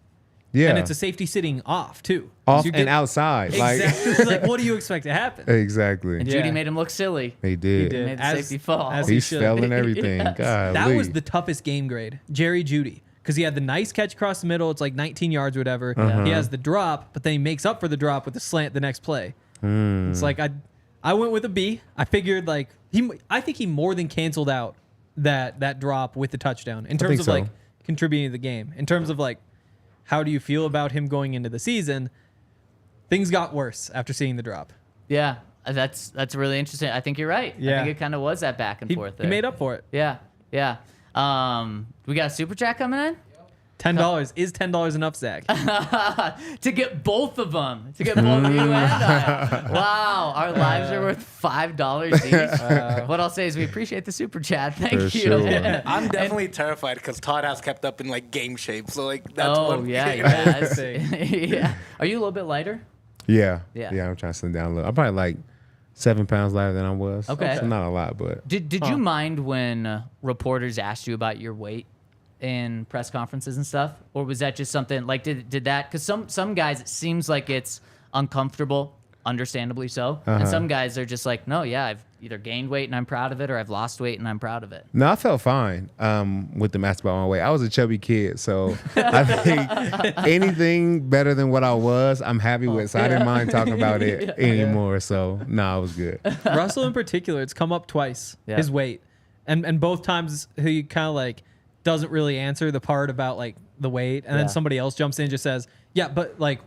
Yeah. And it's a safety sitting off, too. Off You and outside. Exactly. Like, what do you expect to happen? Exactly. And Yeah. Jeudy made him look silly. He did. He did. Made the As- safety fall. as he He's should. spelling everything. Yes. God, That was the toughest game grade. Jerry Jeudy. Because he had the nice catch across the middle. It's like 19 yards or whatever. He has the drop, but then he makes up for the drop with the slant the next play. It's like I went with a B. I figured like I think he more than canceled out that drop with the touchdown in terms think of so. like contributing to the game. In terms of like how do you feel about him going into the season? Things got worse after seeing the drop. Yeah, that's really interesting. I think you're right. Yeah. I think it kind of was that back and forth He there. made up for it. Yeah, yeah. We got a super chat coming in $10 is $10 enough, Zach? to get both of them. To get both you and I. Wow, our lives are worth $5 each. What I'll say is we appreciate the super chat. Thank For you. sure. I'm definitely terrified because Todd has kept up in like game shape. So like that's Oh one yeah, thing. yes. thing. yeah. Are you a little bit lighter? Yeah. Yeah. Yeah, I'm trying to slim down a little. I'm probably like 7 pounds lighter than I was. Okay. So not a lot, but Did you mind when reporters asked you about your weight in press conferences and stuff, or was that just something like did that? Because some guys it seems like it's uncomfortable, understandably so, and some guys are just like, no, yeah, I've either gained weight and I'm proud of it, or I've lost weight and I'm proud of it. no, I felt fine with the mask about my weight. I was a chubby kid, so I think anything better than what I was, I'm happy with. So I didn't mind talking about it anymore. So no, I was good. Russell in particular, it's come up twice, Yeah. his weight. And both times he kind of like doesn't really answer the part about like the weight. And Yeah. then somebody else jumps in and just says, yeah, but like,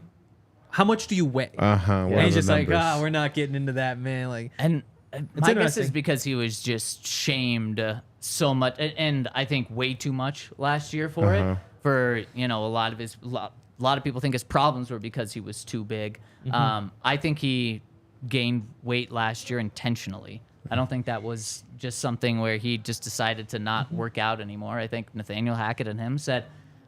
how much do you weigh? What And he's are the just like, numbers? we're not getting into that, man. Like, And my guess is interesting. because he was just shamed so much, and I think way too much last year for it. For a lot of people think his problems were because he was too big. I think he gained weight last year intentionally. I don't think that was just something where he just decided to not work out anymore. I think Nathaniel Hackett and him said,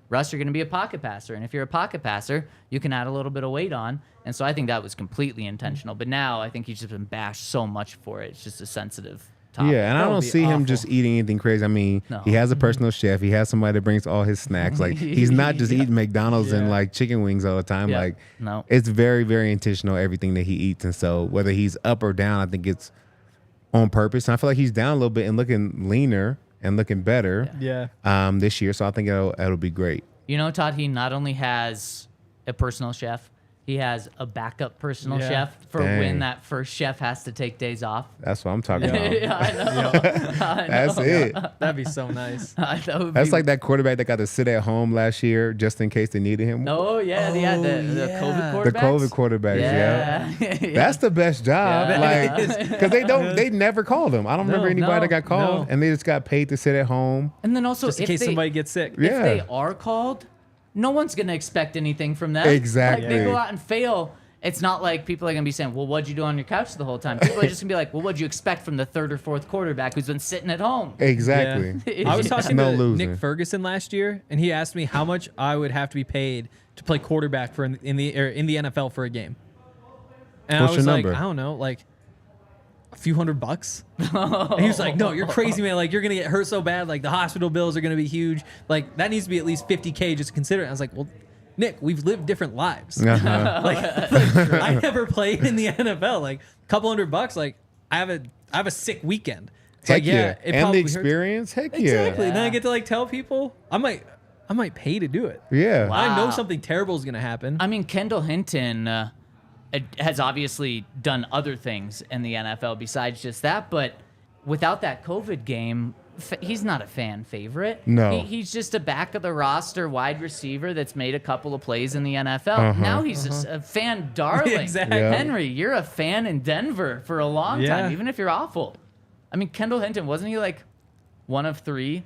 Russ, you're going to be a pocket passer. And if you're a pocket passer, you can add a little bit of weight on. And so I think that was completely intentional. But now I think he's just been bashed so much for it. It's just a sensitive topic. Yeah, and I That would don't be see him awful. just eating anything crazy. I mean, No. he has a personal chef. He has somebody that brings all his snacks. Like he's not just eating McDonald's and Yeah. like chicken wings all the time. Yeah. Like No. it's very, very intentional everything that he eats. And so whether he's up or down, I think it's on purpose. And I feel like he's down a little bit and looking leaner and looking better yeah. this year. So I think it'll be great. Todd, he not only has a personal chef, he has a backup personal Yeah. chef for Dang. when that first chef has to take days off. That's what I'm talking about. Yeah, I know. That's it. Oh, That'd be so nice. That would That's be- like that quarterback that got to sit at home last year just in case they needed him. Oh, yeah, they had the yeah. COVID quarterbacks. The COVID quarterbacks, yeah. Yeah. That's the best job, Yeah. like, because they never called him. I don't remember anybody no, that got called, no. and they just got paid to sit at home. And then also, Just in if case they, somebody gets sick. Yeah. if they are called, no one's going to expect anything from them. Exactly. Like, they go out and fail. It's not like people are going to be saying, well, what'd you do on your couch the whole time? People are just going to be like, well, what'd you expect from the third or fourth quarterback who's been sitting at home? Exactly. Yeah. I was talking No to losing. Nick Ferguson last year, and he asked me how much I would have to be paid to play quarterback for in the NFL for a game. And What's I was your like, number? I don't know, like a few $100. And he was like, no, you're crazy, man. Like, you're gonna get hurt so bad. Like, the hospital bills are gonna be huge. Like, that needs to be at least $50K just to consider it. I was like, well, Nick, we've lived different lives. Uh-huh. Like, I never played in the NFL. Like, a couple $100. Like, I have a sick weekend. It's Heck like, yeah. it And the probably hurts. experience, heck Exactly. yeah. Then I get to like tell people I might pay to do it. Yeah. Wow. I know something terrible is gonna happen. I mean, Kendall Hinton has obviously done other things in the NFL besides just that, but without that COVID game, he's not a fan favorite. No. He's just a back of the roster wide receiver that's made a couple of plays in the NFL. Now he's just a fan darling. Exactly. Yeah. Henry, you're a fan in Denver for a long Yeah. time, even if you're awful. I mean, Kendall Hinton, wasn't he like one of three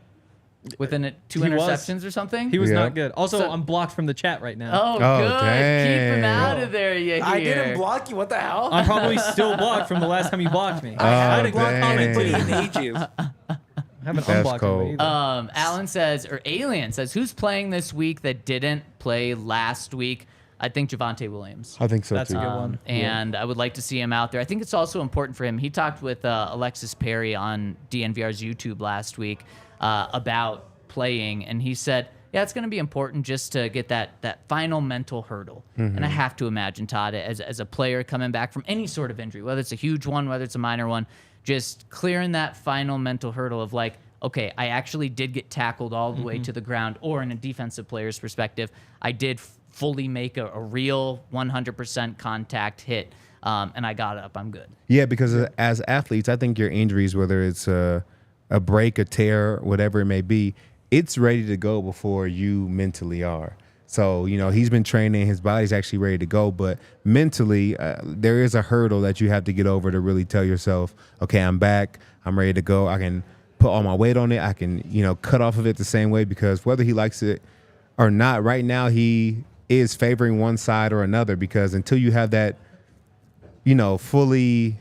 within two He was. interceptions or something? He was Yeah. not good. Also, So- I'm blocked from the chat right now. Oh, Oh, good. Keep him dang. out of there, you I hear. didn't block you. What the hell? I'm probably still blocked from the last time you blocked me. I had Oh, a block dang. comment put in ages. I haven't That's unblocked cold. anybody either. Alan says, or Alien says, who's playing this week that didn't play last week? I think Javonte Williams. I think so That's too. a good one. And I would like to see him out there. I think it's also important for him. He talked with Alexis Perry on DNVR's YouTube last week about playing, and he said yeah, it's going to be important just to get that final mental hurdle. And I have to imagine, Todd, as a player coming back from any sort of injury, whether it's a huge one, whether it's a minor one, just clearing that final mental hurdle of like, okay, I actually did get tackled all the way to the ground, or in a defensive player's perspective, I did fully make a real 100% contact hit, and I got up. I'm good. Yeah, because as athletes, I think your injuries, whether it's a break, a tear, whatever it may be, it's ready to go before you mentally are. So, he's been training, his body's actually ready to go, but mentally, there is a hurdle that you have to get over to really tell yourself, okay, I'm back, I'm ready to go, I can put all my weight on it, I can, cut off of it the same way, because whether he likes it or not, right now he is favoring one side or another, because until you have that, fully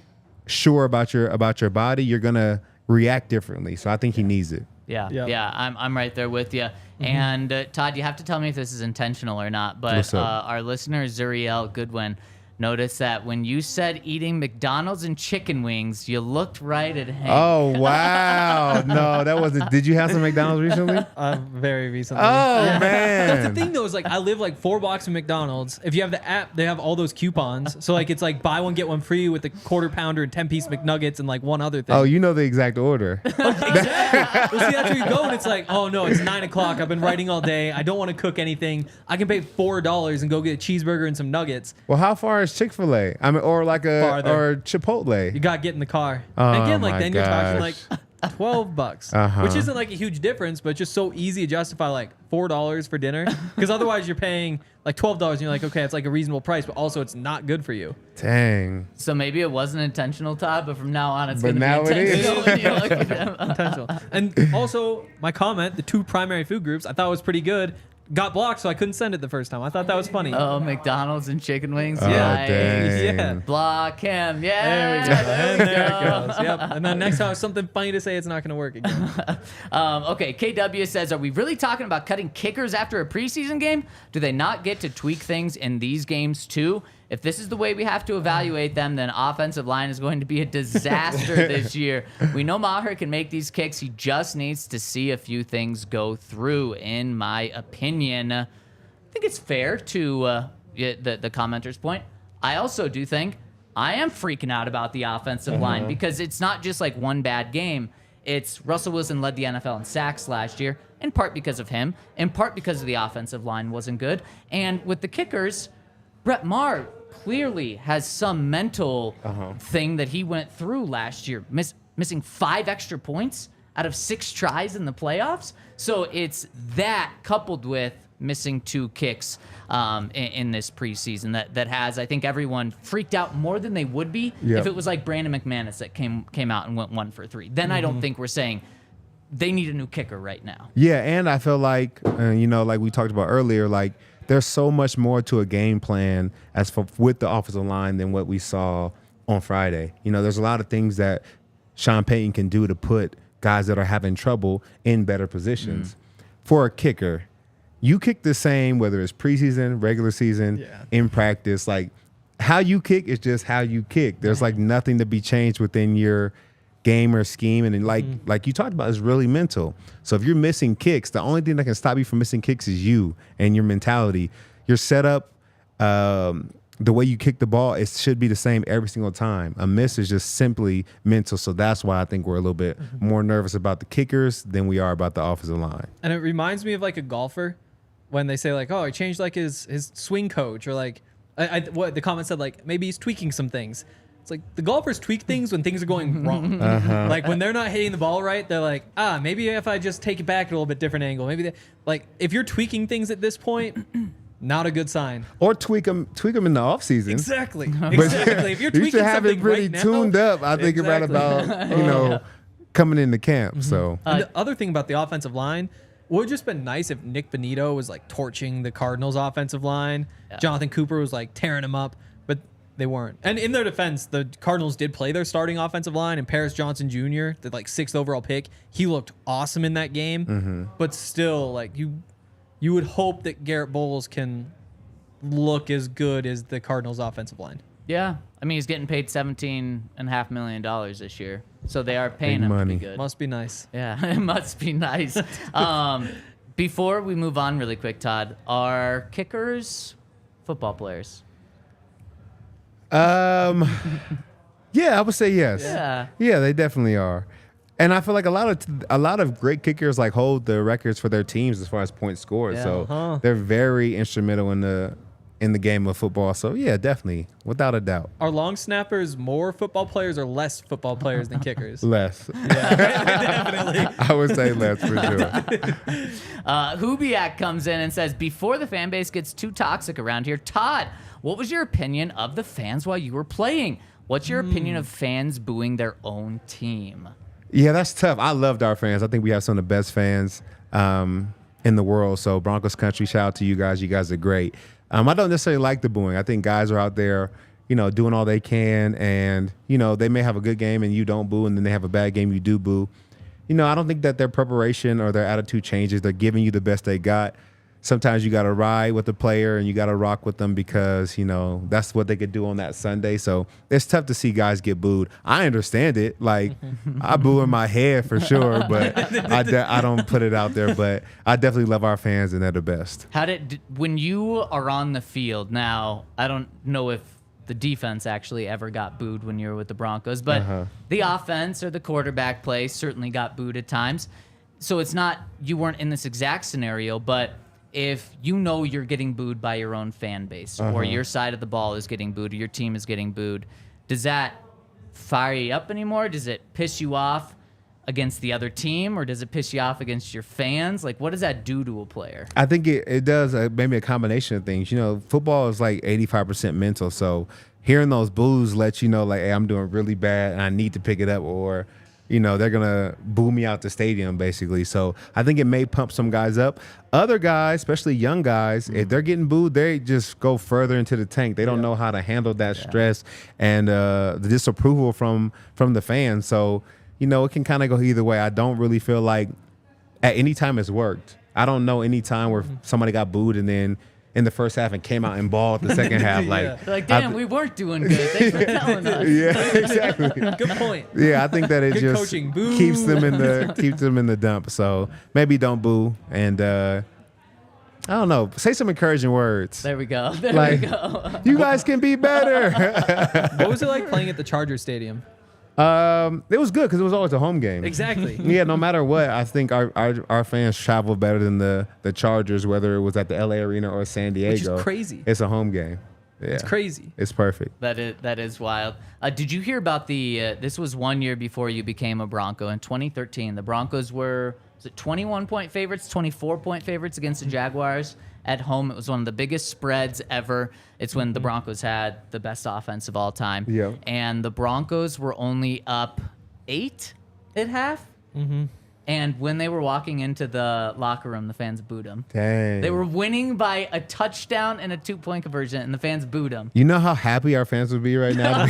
sure about your body, you're going to react differently. So I think he needs it. Yeah, I'm right there with you. And Todd, you have to tell me if this is intentional or not, but our listener, Zuriel Goodwin, noticed that when you said eating McDonald's and chicken wings, you looked right at him. Oh, wow. No, that wasn't. Did you have some McDonald's recently? Very recently. Oh, man. That's the thing, though, is like I live like 4 blocks from McDonald's. If you have the app, they have all those coupons. So like it's like buy one, get one free with a quarter pounder and 10-piece McNuggets and like one other thing. Oh, you know the exact order. Exactly. Well, see, that's where you go, and it's like, oh no, it's 9 o'clock. I've been writing all day. I don't want to cook anything. I can pay $4 and go get a cheeseburger and some nuggets. Well, how far is Chick-fil-A? I mean, or like or Chipotle. You got to get in the car. Oh, and again, like my then you're talking like gosh. $12, which isn't like a huge difference, but just so easy to justify like $4 for dinner. Because otherwise you're paying like $12 and you're like, okay, it's like a reasonable price, but also it's not good for you. Dang. So maybe it wasn't intentional, Todd, but from now on it's But going to now be it is. intentional when you look at him. Intentional. And also my comment, the 2 primary food groups, I thought was pretty good. Got blocked, so I couldn't send it the first time. I thought that was funny. Oh, McDonald's and chicken wings. Oh, Yeah. dang. Yeah. Block him. There Yeah. we go. And there it goes. Yep. And then next time it's something funny to say, it's not going to work again. Okay, KW says, are we really talking about cutting kickers after a preseason game? Do they not get to tweak things in these games too? If this is the way we have to evaluate them, then offensive line is going to be a disaster this year. We know Maher can make these kicks. He just needs to see a few things go through, in my opinion. I think it's fair to the commenter's point. I also do think I am freaking out about the offensive line, because it's not just like one bad game. It's Russell Wilson led the NFL in sacks last year, in part because of him, in part because of the offensive line wasn't good. And with the kickers, Brett Maher clearly has some mental thing that he went through last year, missing 5 extra points out of 6 tries in the playoffs. So it's that coupled with missing 2 kicks in this preseason that has, I think, everyone freaked out more than they would be if it was like Brandon McManus that came out and went 1 for 3. Then I don't think we're saying they need a new kicker right now. Yeah, and I feel like, like we talked about earlier, like there's so much more to a game plan with the offensive line than what we saw on Friday. There's a lot of things that Sean Payton can do to put guys that are having trouble in better positions. For a kicker, you kick the same, whether it's preseason, regular season, in practice. Like, how you kick is just how you kick. There's like nothing to be changed within your game or scheme, and like you talked about, is really mental. So if you're missing kicks, the only thing that can stop you from missing kicks is you and your mentality. Your setup, the way you kick the ball, it should be the same every single time. A miss is just simply mental. So that's why I think we're a little bit more nervous about the kickers than we are about the offensive line. And it reminds me of like a golfer when they say like, oh, he changed like his swing coach, or like what the comment said, like maybe he's tweaking some things. It's like the golfers tweak things when things are going wrong. Like when they're not hitting the ball right, they're like, maybe if I just take it back at a little bit different angle. Maybe like if you're tweaking things at this point, not a good sign. Or tweak them in the offseason. Exactly. If you're tweaking you should have it something pretty right now, tuned up. I think about coming into camp. So and the other thing about the offensive line, would have just been nice if Nick Bonito was like torching the Cardinals offensive line. Jonathan Cooper was like tearing him up, but they weren't. And in their defense, the Cardinals did play their starting offensive line, and Paris Johnson Jr., the like 6th overall pick, he looked awesome in that game. But still, like you would hope that Garrett Bowles can look as good as the Cardinals offensive line. Yeah. I mean, he's getting paid $17.5 million this year. So they are paying Big him money. pretty good. Must be nice. Yeah, it must be nice. Before we move on really quick, Todd, are kickers football players? Yeah, I would say yes. Yeah, they definitely are. And I feel like a lot of great kickers like hold the records for their teams as far as points scored. So they're very instrumental in the game of football. So yeah, definitely, without a doubt. Are long snappers more football players or less football players than kickers? Less. Definitely. I would say less for sure. Hubiak comes in and says, before the fan base gets too toxic around here, Todd, what was your opinion of the fans while you were playing? What's your opinion of fans booing their own team? Yeah, that's tough. I loved our fans. I think we have some of the best fans in the world. So Broncos Country, shout out to you guys. You guys are great. I don't necessarily like the booing. I think guys are out there, doing all they can, and, they may have a good game and you don't boo, and then they have a bad game, you do boo. I don't think that their preparation or their attitude changes. They're giving you the best they got. Sometimes you got to ride with the player and you got to rock with them because, that's what they could do on that Sunday. So it's tough to see guys get booed. I understand it. Like, I boo in my head for sure, but I don't put it out there. But I definitely love our fans, and they're the best. When you are on the field now, I don't know if the defense actually ever got booed when you were with the Broncos, but the offense or the quarterback play certainly got booed at times. So it's not, you weren't in this exact scenario, but if you're getting booed by your own fan base or your side of the ball is getting booed or your team is getting booed, does that fire you up anymore? Does it piss you off against the other team, or does it piss you off against your fans? Like, what does that do to a player? I think it does maybe a combination of things. Football is like 85% mental. So hearing those boos lets you know, like, hey, I'm doing really bad and I need to pick it up, or they're going to boo me out the stadium, basically. So I think it may pump some guys up. Other guys, especially young guys, if they're getting booed, they just go further into the tank. They don't know how to handle that stress and the disapproval from the fans. So, it can kind of go either way. I don't really feel like at any time it's worked. I don't know any time where somebody got booed and then in the first half and came out and balled the second half. Like, damn, we weren't doing good. Thanks for telling us. Yeah, exactly. Good point. Yeah, I think that it Good just coaching. Boo. keeps them in the dump. So maybe don't boo, and I don't know, say some encouraging words. There we go. You guys can be better. What was it like playing at the Chargers Stadium? It was good because it was always a home game. Exactly. Yeah, no matter what, I think our fans travel better than the Chargers, whether it was at the LA Arena or San Diego. Which is crazy. It's a home game. Yeah. It's crazy. It's perfect. That is wild. Did you hear about this was 1 year before you became a Bronco. In 2013, the Broncos were 21-point favorites, 24-point favorites against the Jaguars at home. It was one of the biggest spreads ever. It's when the Broncos had the best offense of all time. Yeah. And the Broncos were only up 8 at half. And when they were walking into the locker room, the fans booed them. Dang. They were winning by a touchdown and a 2-point conversion, and the fans booed them. You know how happy our fans would be right now?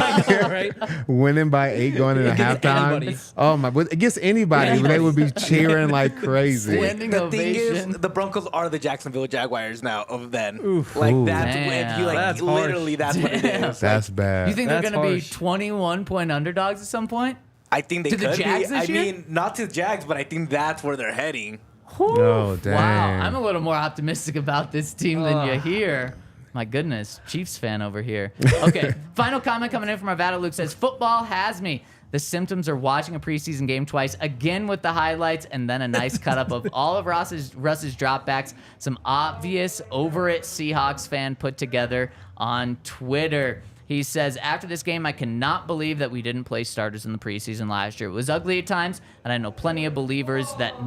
Right? Winning by 8 going into Against halftime. anybody. Oh my! Against anybody, they would be cheering like crazy. Standing The thing ovation. is, the Broncos are the Jacksonville Jaguars now of then. Oof. Like Ooh. that's Damn. if you like That's harsh. literally that's what it is. That's bad. You think they're That's going to be harsh. 21-point underdogs at some point? I think they To the could Jags be. this I year? mean, not to the Jags, but I think that's where they're heading. Oh, dang. Wow, I'm a little more optimistic about this team than you hear. My goodness, Chiefs fan over here. Okay, final comment coming in from our Vada Luke says, football has me. The symptoms are watching a preseason game twice, again with the highlights, and then a nice cut-up of all of Russ's dropbacks. Some obvious over-it Seahawks fan put together on Twitter. He says, after this game, I cannot believe that we didn't play starters in the preseason last year. It was ugly at times, and I know plenty of believers think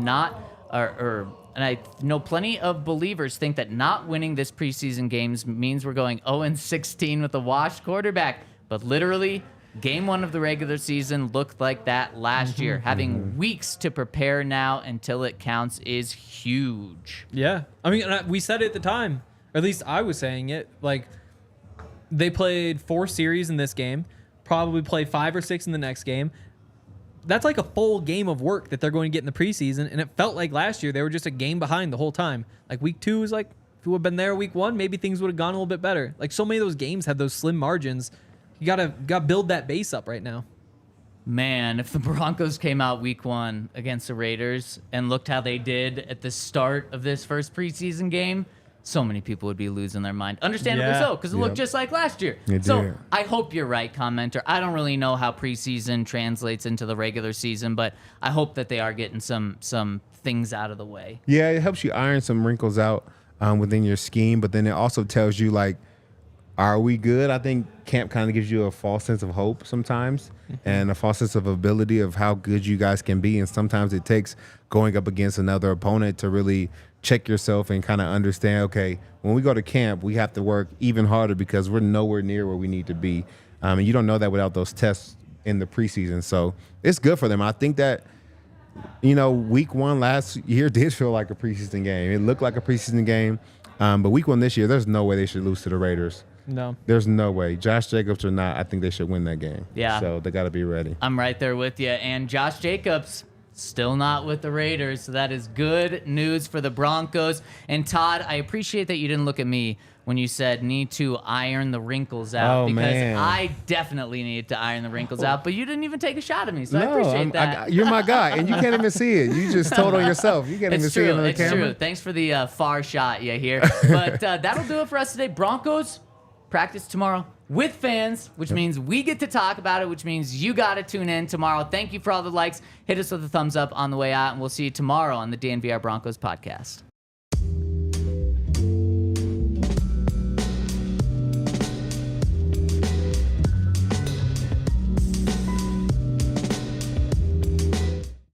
that not winning this preseason games means we're going 0-16 with a washed quarterback. But literally, game 1 of the regular season looked like that last year. Having weeks to prepare now until it counts is huge. Yeah. I mean, we said it at the time, or at least I was saying it, like, they played 4 series in this game, probably play 5 or 6 in the next game. That's like a full game of work that they're going to get in the preseason, and it felt like last year they were just a game behind the whole time. Like week 2 is like, if we would have been there week 1, maybe things would have gone a little bit better. Like so many of those games had those slim margins. You gotta build that base up right now. Man, if the Broncos came out week 1 against the Raiders and looked how they did at the start of this first preseason game, so many people would be losing their mind. Understandably Yeah. so, because it looked just like last year. It So did. I hope you're right, commenter. I don't really know how preseason translates into the regular season, but I hope that they are getting some things out of the way. Yeah, it helps you iron some wrinkles out within your scheme, but then it also tells you, like, are we good? I think camp kind of gives you a false sense of hope sometimes and a false sense of ability of how good you guys can be. And sometimes it takes going up against another opponent to really check yourself and kind of understand, okay, when we go to camp, we have to work even harder because we're nowhere near where we need to be. And you don't know that without those tests in the preseason. So it's good for them. I think that, week 1 last year did feel like a preseason game. It looked like a preseason game. But week 1 this year, there's no way they should lose to the Raiders. No. There's no way. Josh Jacobs or not, I think they should win that game. Yeah. So they got to be ready. I'm right there with you. And Josh Jacobs, still not with the Raiders. So that is good news for the Broncos. And Todd, I appreciate that you didn't look at me when you said need to iron the wrinkles out. Oh, because man. I definitely needed to iron the wrinkles out. But you didn't even take a shot at me. So I appreciate that. you're my guy, and you can't even see it. You just told on yourself. You can't even It's see it true. on the It's camera. true. Thanks for the far shot you here. But that'll do it for us today. Broncos practice tomorrow with fans, which means we get to talk about it, which means you got to tune in tomorrow. Thank you for all the likes. Hit us with a thumbs up on the way out, and we'll see you tomorrow on the DNVR Broncos podcast.